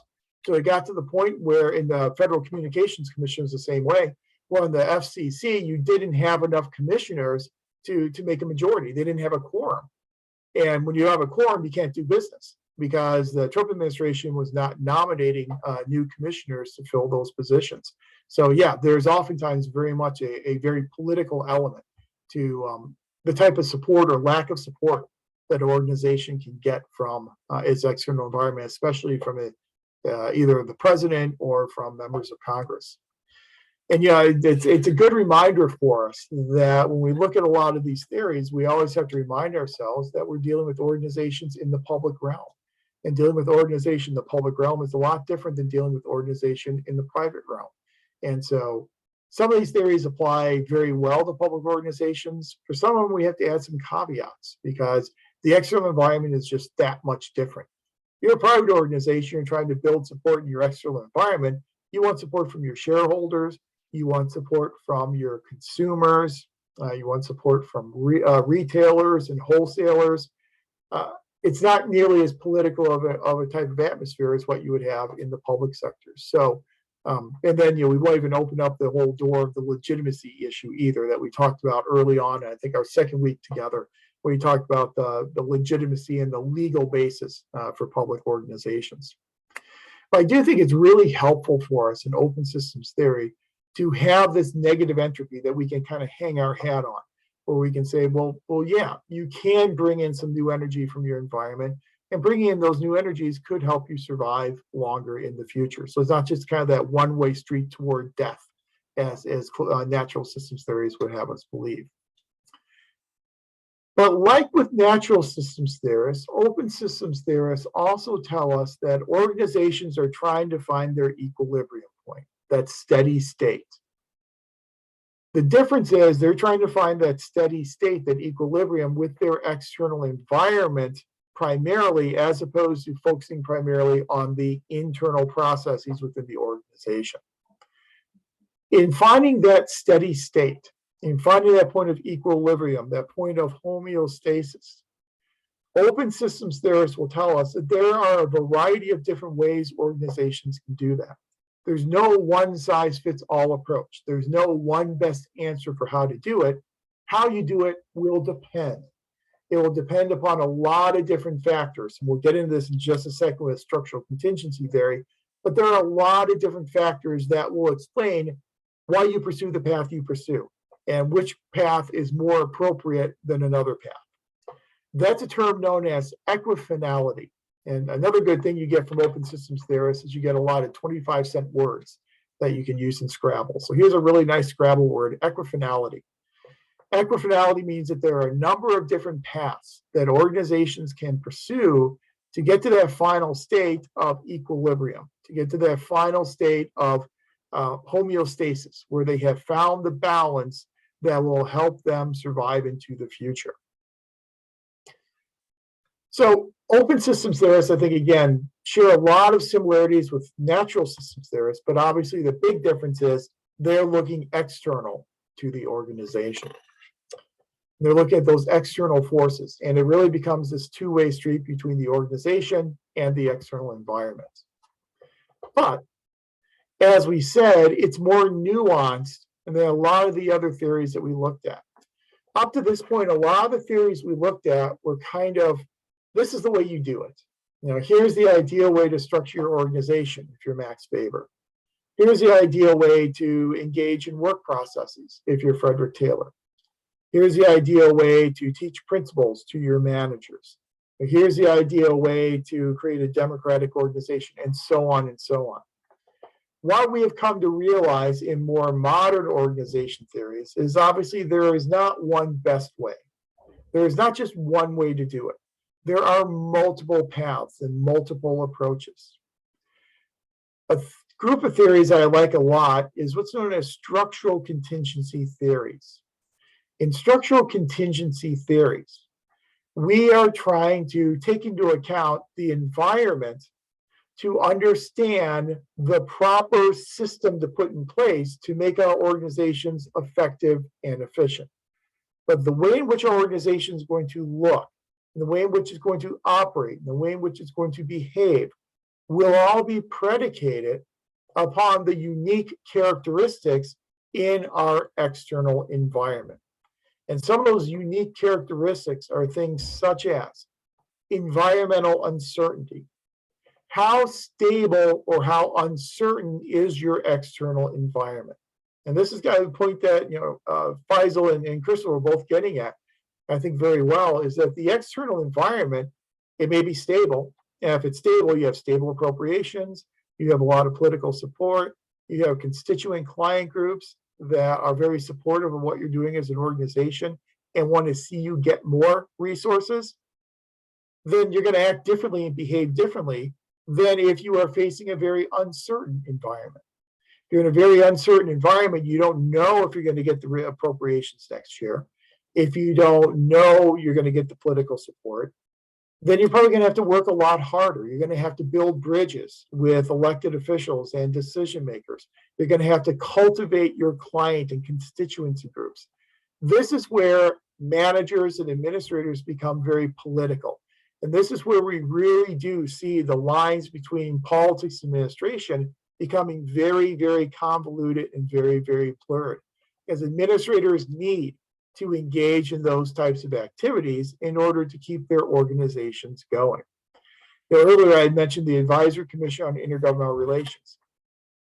So it got to the point where in the Federal Communications Commission is the same way, where in the FCC, you didn't have enough commissioners to make a majority. They didn't have a quorum. And when you have a quorum, you can't do business because the Trump administration was not nominating new commissioners to fill those positions. So yeah, there's oftentimes very much a very political element to the type of support or lack of support that an organization can get from its external environment, especially from either the president or from members of Congress. And it's a good reminder for us that when we look at a lot of these theories, we always have to remind ourselves that we're dealing with organizations in the public realm. And dealing with organization in the public realm is a lot different than dealing with organization in the private realm. And so some of these theories apply very well to public organizations. For some of them, we have to add some caveats because the external environment is just that much different. You're a private organization, you're trying to build support in your external environment. You want support from your shareholders. You want support from your consumers. You want support from retailers and wholesalers. It's not nearly as political of a type of atmosphere as what you would have in the public sector. So, and then we won't even open up the whole door of the legitimacy issue either that we talked about early on. I think our second week together, where we talked about the legitimacy and the legal basis for public organizations. But I do think it's really helpful for us in open systems theory to have this negative entropy that we can kind of hang our hat on, where we can say, well, yeah, you can bring in some new energy from your environment, and bringing in those new energies could help you survive longer in the future. So it's not just kind of that one-way street toward death, as natural systems theories would have us believe. But like with natural systems theorists, open systems theorists also tell us that organizations are trying to find their equilibrium point, that steady state. The difference is they're trying to find that steady state, that equilibrium with their external environment primarily, as opposed to focusing primarily on the internal processes within the organization. In finding that steady state, in finding that point of equilibrium, that point of homeostasis, open systems theorists will tell us that there are a variety of different ways organizations can do that. There's no one size fits all approach. There's no one best answer for how to do it. How you do it will depend. It will depend upon a lot of different factors. And we'll get into this in just a second with structural contingency theory, but there are a lot of different factors that will explain why you pursue the path you pursue and which path is more appropriate than another path. That's a term known as equifinality. And another good thing you get from open systems theorists is you get a lot of 25-cent words that you can use in Scrabble. So here's a really nice Scrabble word, equifinality. Equifinality means that there are a number of different paths that organizations can pursue to get to that final state of equilibrium, to get to that final state of homeostasis, where they have found the balance that will help them survive into the future. So open systems theorists, I think, again, share a lot of similarities with natural systems theorists, but obviously the big difference is they're looking external to the organization. They're looking at those external forces, and it really becomes this two-way street between the organization and the external environment. But as we said, it's more nuanced than a lot of the other theories that we looked at. Up to this point, a lot of the theories we looked at were kind of, this is the way you do it. You know, here's the ideal way to structure your organization if you're Max Weber. Here's the ideal way to engage in work processes if you're Frederick Taylor. Here's the ideal way to teach principles to your managers. Here's the ideal way to create a democratic organization, and so on and so on. What we have come to realize in more modern organization theories is obviously there is not one best way. There is not just one way to do it. There are multiple paths and multiple approaches. A group of theories I like a lot is what's known as structural contingency theories. In structural contingency theories, we are trying to take into account the environment to understand the proper system to put in place to make our organizations effective and efficient. But the way in which our organization is going to look, the way in which it's going to operate, the way in which it's going to behave, will all be predicated upon the unique characteristics in our external environment. And some of those unique characteristics are things such as environmental uncertainty. How stable or how uncertain is your external environment? And this is kind of the point that Faisal and Crystal were both getting at, I think very well, is that the external environment, it may be stable. And if it's stable, you have stable appropriations, you have a lot of political support, you have constituent client groups that are very supportive of what you're doing as an organization and want to see you get more resources, then you're going to act differently and behave differently than if you are facing a very uncertain environment. If you're in a very uncertain environment, you don't know if you're going to get the appropriations next year. If you don't know you're going to get the political support, then you're probably going to have to work a lot harder. You're going to have to build bridges with elected officials and decision makers. You're going to have to cultivate your client and constituency groups. This is where managers and administrators become very political. And this is where we really do see the lines between politics and administration becoming very, very convoluted and very, very blurred. As administrators need to engage in those types of activities in order to keep their organizations going. Earlier, I had mentioned the Advisory Commission on Intergovernmental Relations.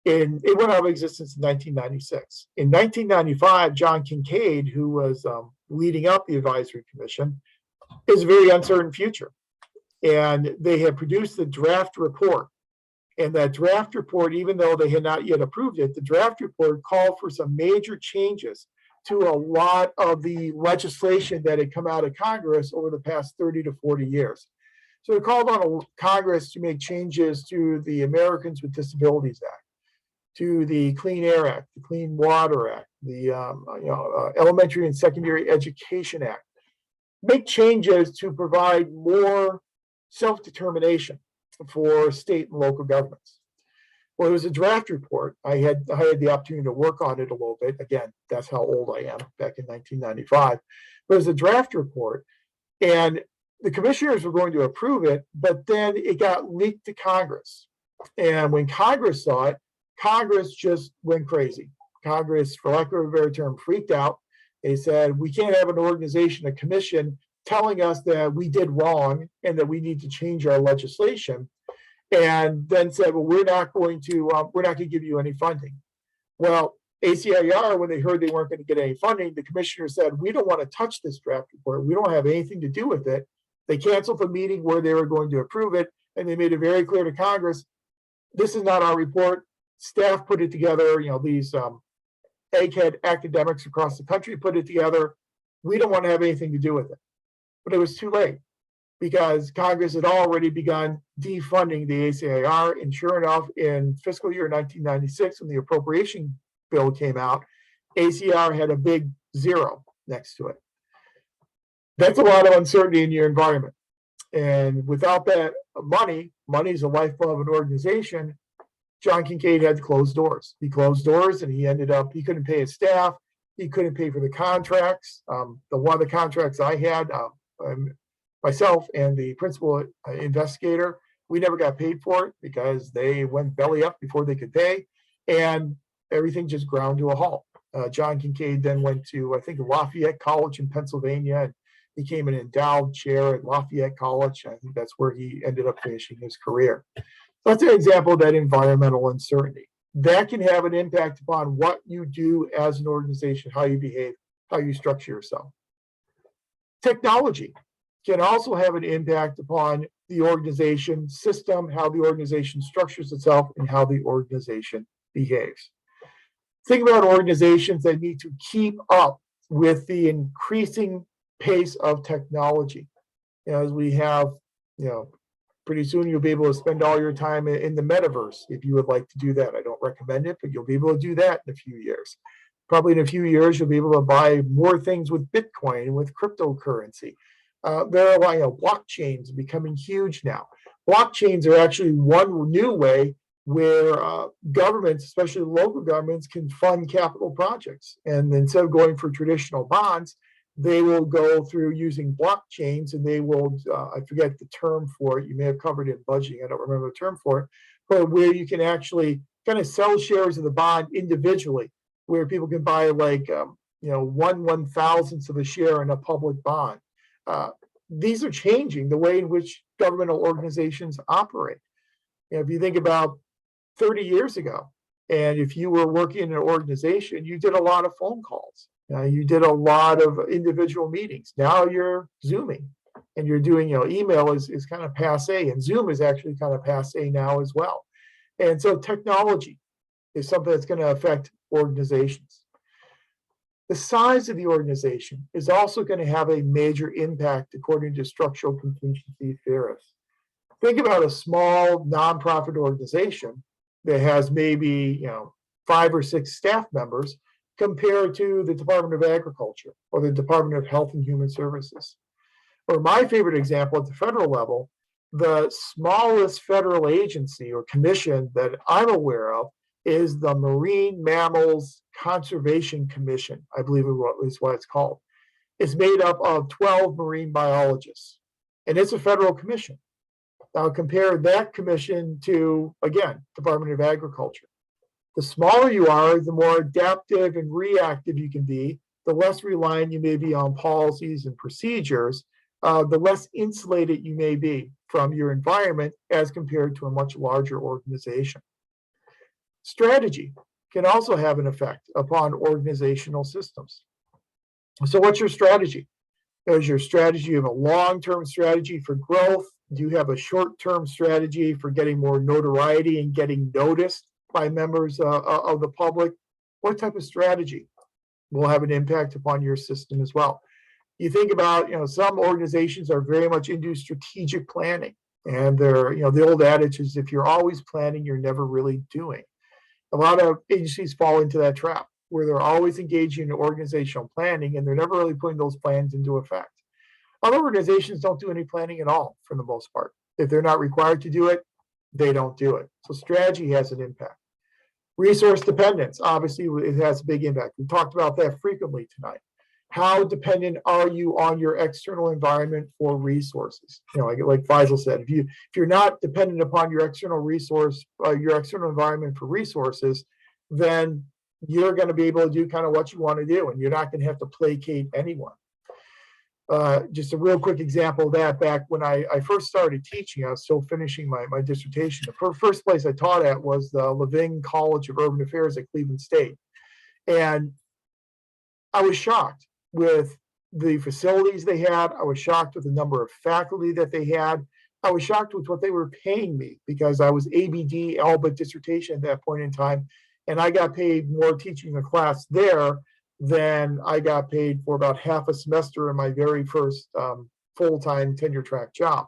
It went out of existence in 1996. In 1995, John Kincaid, who was leading up the Advisory Commission, is a very uncertain future. And they had produced the draft report. And that draft report, even though they had not yet approved it, the draft report called for some major changes to a lot of the legislation that had come out of Congress over the past 30 to 40 years. So it called on Congress to make changes to the Americans with Disabilities Act, to the Clean Air Act, the Clean Water Act, the Elementary and Secondary Education Act. Make changes to provide more self-determination for state and local governments. Well, it was a draft report. I had the opportunity to work on it a little bit. Again, that's how old I am, back in 1995. But it was a draft report, and the commissioners were going to approve it, but then it got leaked to Congress. And when Congress saw it, Congress just went crazy. Congress, for lack of a better term, freaked out. They said, we can't have an organization, a commission, telling us that we did wrong and that we need to change our legislation, and then said, well, we're not going to give you any funding. Well, ACIR, when they heard they weren't going to get any funding, the commissioner said, we don't want to touch this draft report. We don't have anything to do with it. They canceled the meeting where they were going to approve it, and they made it very clear to Congress, this is not our report. Staff put it together, these egghead academics across the country put it together. We don't want to have anything to do with it. But it was too late, because Congress had already begun defunding the ACIR, and sure enough, in fiscal year 1996, when the appropriation bill came out, ACIR had a big 0 next to it. That's a lot of uncertainty in your environment. And without that money is the lifeblood of an organization. John Kincaid had to close doors. He closed doors, and he couldn't pay his staff. He couldn't pay for the contracts. One of the contracts I had, myself and the principal investigator, we never got paid for it because they went belly up before they could pay, and everything just ground to a halt. John Kincaid then went to, I think, Lafayette College in Pennsylvania, and became an endowed chair at Lafayette College. I think that's where he ended up finishing his career. That's an example of that environmental uncertainty. That can have an impact upon what you do as an organization, how you behave, how you structure yourself. Technology can also have an impact upon the organization system, how the organization structures itself, and how the organization behaves. Think about organizations that need to keep up with the increasing pace of technology. As we have, pretty soon you'll be able to spend all your time in the metaverse if you would like to do that. I don't recommend it, but you'll be able to do that in a few years. Probably in a few years, you'll be able to buy more things with Bitcoin and with cryptocurrency. There are blockchains becoming huge now. Blockchains are actually one new way where governments, especially local governments, can fund capital projects. And instead of going for traditional bonds, they will go through using blockchains, and they will, I forget the term for it, you may have covered it in budgeting, I don't remember the term for it, but where you can actually kind of sell shares of the bond individually, where people can buy 1/1000th of a share in a public bond. These are changing the way in which governmental organizations operate. If you think about 30 years ago, and if you were working in an organization, you did a lot of phone calls. You did a lot of individual meetings. Now you're Zooming, and you're doing, email is kind of passe, and Zoom is actually kind of passe now as well. And so technology is something that's going to affect organizations. The size of the organization is also going to have a major impact according to structural contingency theorists. Think about a small nonprofit organization that has maybe 5 or 6 staff members compared to the Department of Agriculture or the Department of Health and Human Services. Or my favorite example at the federal level, the smallest federal agency or commission that I'm aware of is the Marine Mammals Conservation Commission, I believe is what it's called. It's made up of 12 marine biologists, and it's a federal commission. Now compare that commission to, again, Department of Agriculture. The smaller you are, the more adaptive and reactive you can be, the less reliant you may be on policies and procedures, the less insulated you may be from your environment as compared to a much larger organization. Strategy can also have an effect upon organizational systems. So what's your strategy? Is your strategy of a long-term strategy for growth? Do you have a short-term strategy for getting more notoriety and getting noticed by members of the public? What type of strategy will have an impact upon your system as well? You think about, some organizations are very much into strategic planning, and they're, the old adage is if you're always planning, you're never really doing. A lot of agencies fall into that trap where they're always engaging in organizational planning and they're never really putting those plans into effect. Other organizations don't do any planning at all for the most part. If they're not required to do it, they don't do it. So strategy has an impact. Resource dependence, obviously, it has a big impact. We talked about that frequently tonight. How dependent are you on your external environment for resources? Like Faisal said, if you're not dependent upon your external environment for resources, then you're going to be able to do kind of what you want to do, and you're not going to have to placate anyone. Just a real quick example of that, back when I first started teaching, I was still finishing my dissertation. The first place I taught at was the Leving College of Urban Affairs at Cleveland State. And I was shocked with the facilities they had. I was shocked with the number of faculty that they had. I was shocked with what they were paying me, because I was ABD, Alba dissertation at that point in time. And I got paid more teaching a class there than I got paid for about half a semester in my very first full-time tenure track job.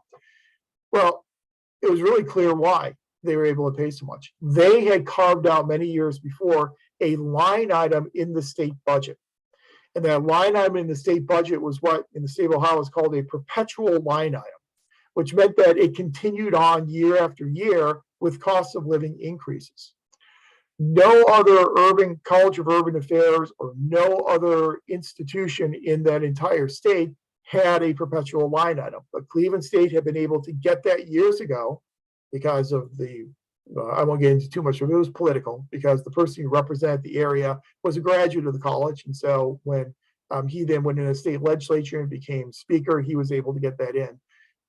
Well, it was really clear why they were able to pay so much. They had carved out many years before a line item in the state budget. And that line item in the state budget was what in the state of Ohio is called a perpetual line item, which meant that it continued on year after year with cost of living increases. No other urban college of urban affairs or no other institution in that entire state had a perpetual line item. But Cleveland State had been able to get that years ago because of the, I won't get into too much of it, it was political, because the person who represented the area was a graduate of the college. And so when he then went in the state legislature and became speaker, he was able to get that in.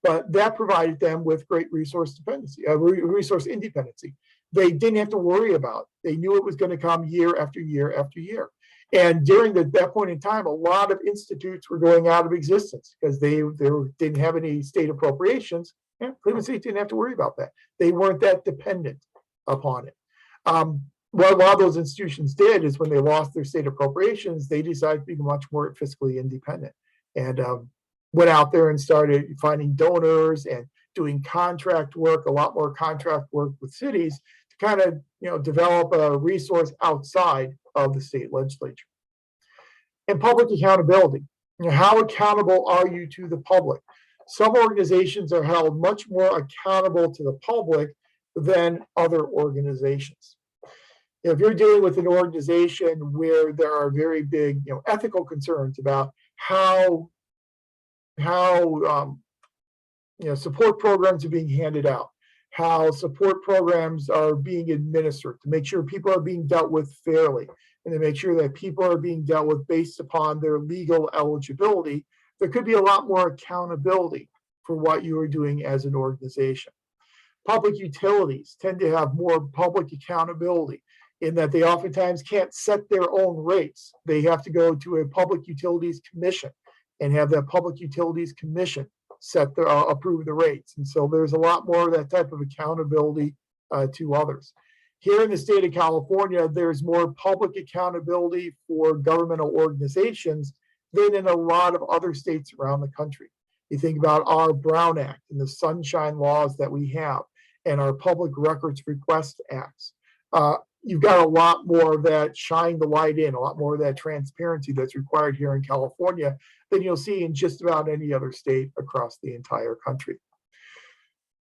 But that provided them with great resource dependency, resource independency. They didn't have to worry about it. They knew it was going to come year after year after year. And during that point in time, a lot of institutes were going out of existence because they didn't have any state appropriations. Yeah, Cleveland State didn't have to worry about that. They weren't that dependent upon it. What a lot of those institutions did is when they lost their state appropriations, they decided to be much more fiscally independent and went out there and started finding donors and doing contract work, a lot more contract work with cities to kind of, develop a resource outside of the state legislature. And public accountability. How accountable are you to the public? Some organizations are held much more accountable to the public than other organizations. If you're dealing with an organization where there are very big, ethical concerns about how support programs are being handed out, how support programs are being administered, to make sure people are being dealt with fairly, and to make sure that people are being dealt with based upon their legal eligibility, there could be a lot more accountability for what you are doing as an organization. Public utilities tend to have more public accountability in that they oftentimes can't set their own rates. They have to go to a public utilities commission and have that public utilities commission approve the rates. And so there's a lot more of that type of accountability to others. Here in the state of California, there's more public accountability for governmental organizations than in a lot of other states around the country. You think about our Brown Act and the sunshine laws that we have and our public records request acts. You've got a lot more of that shine the light in, a lot more of that transparency that's required here in California than you'll see in just about any other state across the entire country.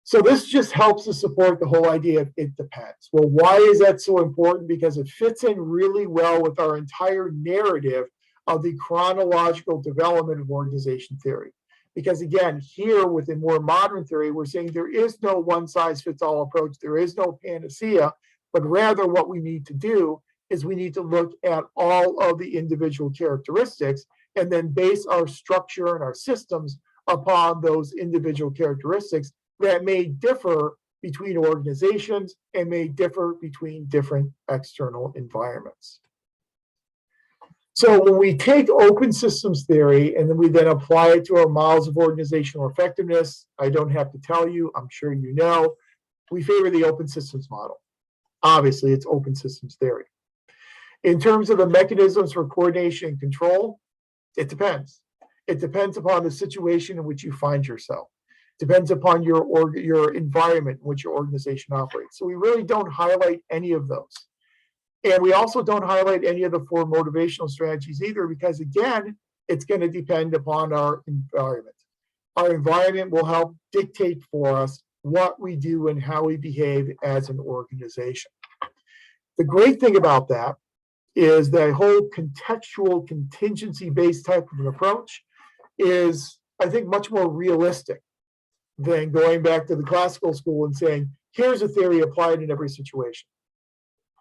So this just helps to support the whole idea of it depends. Well, why is that so important? Because it fits in really well with our entire narrative of the chronological development of organization theory. Because again, here within more modern theory, we're saying there is no one size fits all approach. There is no panacea, but rather what we need to do is we need to look at all of the individual characteristics and then base our structure and our systems upon those individual characteristics that may differ between organizations and may differ between different external environments. So when we take open systems theory and then we then apply it to our models of organizational effectiveness, I don't have to tell you, I'm sure you know, we favor the open systems model. Obviously, it's open systems theory. In terms of the mechanisms for coordination and control, it depends. It depends upon the situation in which you find yourself. It depends upon your environment in which your organization operates. So we really don't highlight any of those. And we also don't highlight any of the 4 motivational strategies either, because again, it's going to depend upon our environment. Our environment will help dictate for us what we do and how we behave as an organization. The great thing about that is that whole contextual contingency-based type of an approach is, I think, much more realistic than going back to the classical school and saying, here's a theory applied in every situation.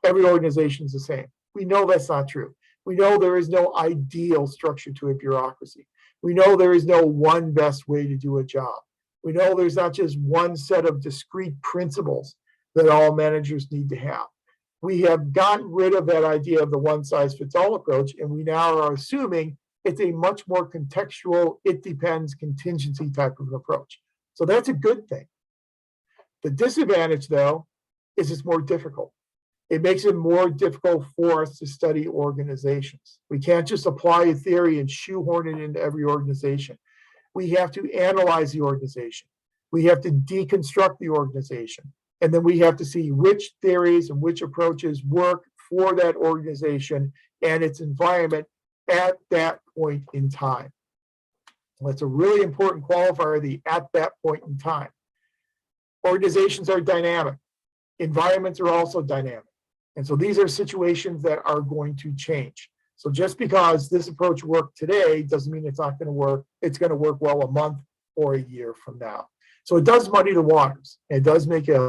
Every organization is the same. We know that's not true. We know there is no ideal structure to a bureaucracy. We know there is no one best way to do a job. We know there's not just one set of discrete principles that all managers need to have. We have gotten rid of that idea of the one size fits all approach, and we now are assuming it's a much more contextual, it depends, contingency type of an approach. So that's a good thing. The disadvantage, though, is it's more difficult. It makes it more difficult for us to study organizations. We can't just apply a theory and shoehorn it into every organization. We have to analyze the organization. We have to deconstruct the organization. And then we have to see which theories and which approaches work for that organization and its environment at that point in time. That's a really important qualifier, the at that point in time. Organizations are dynamic. Environments are also dynamic. And so these are situations that are going to change. So just because this approach worked today doesn't mean it's not going to work. It's going to work well a month or a year from now. So it does muddy the waters. It does make it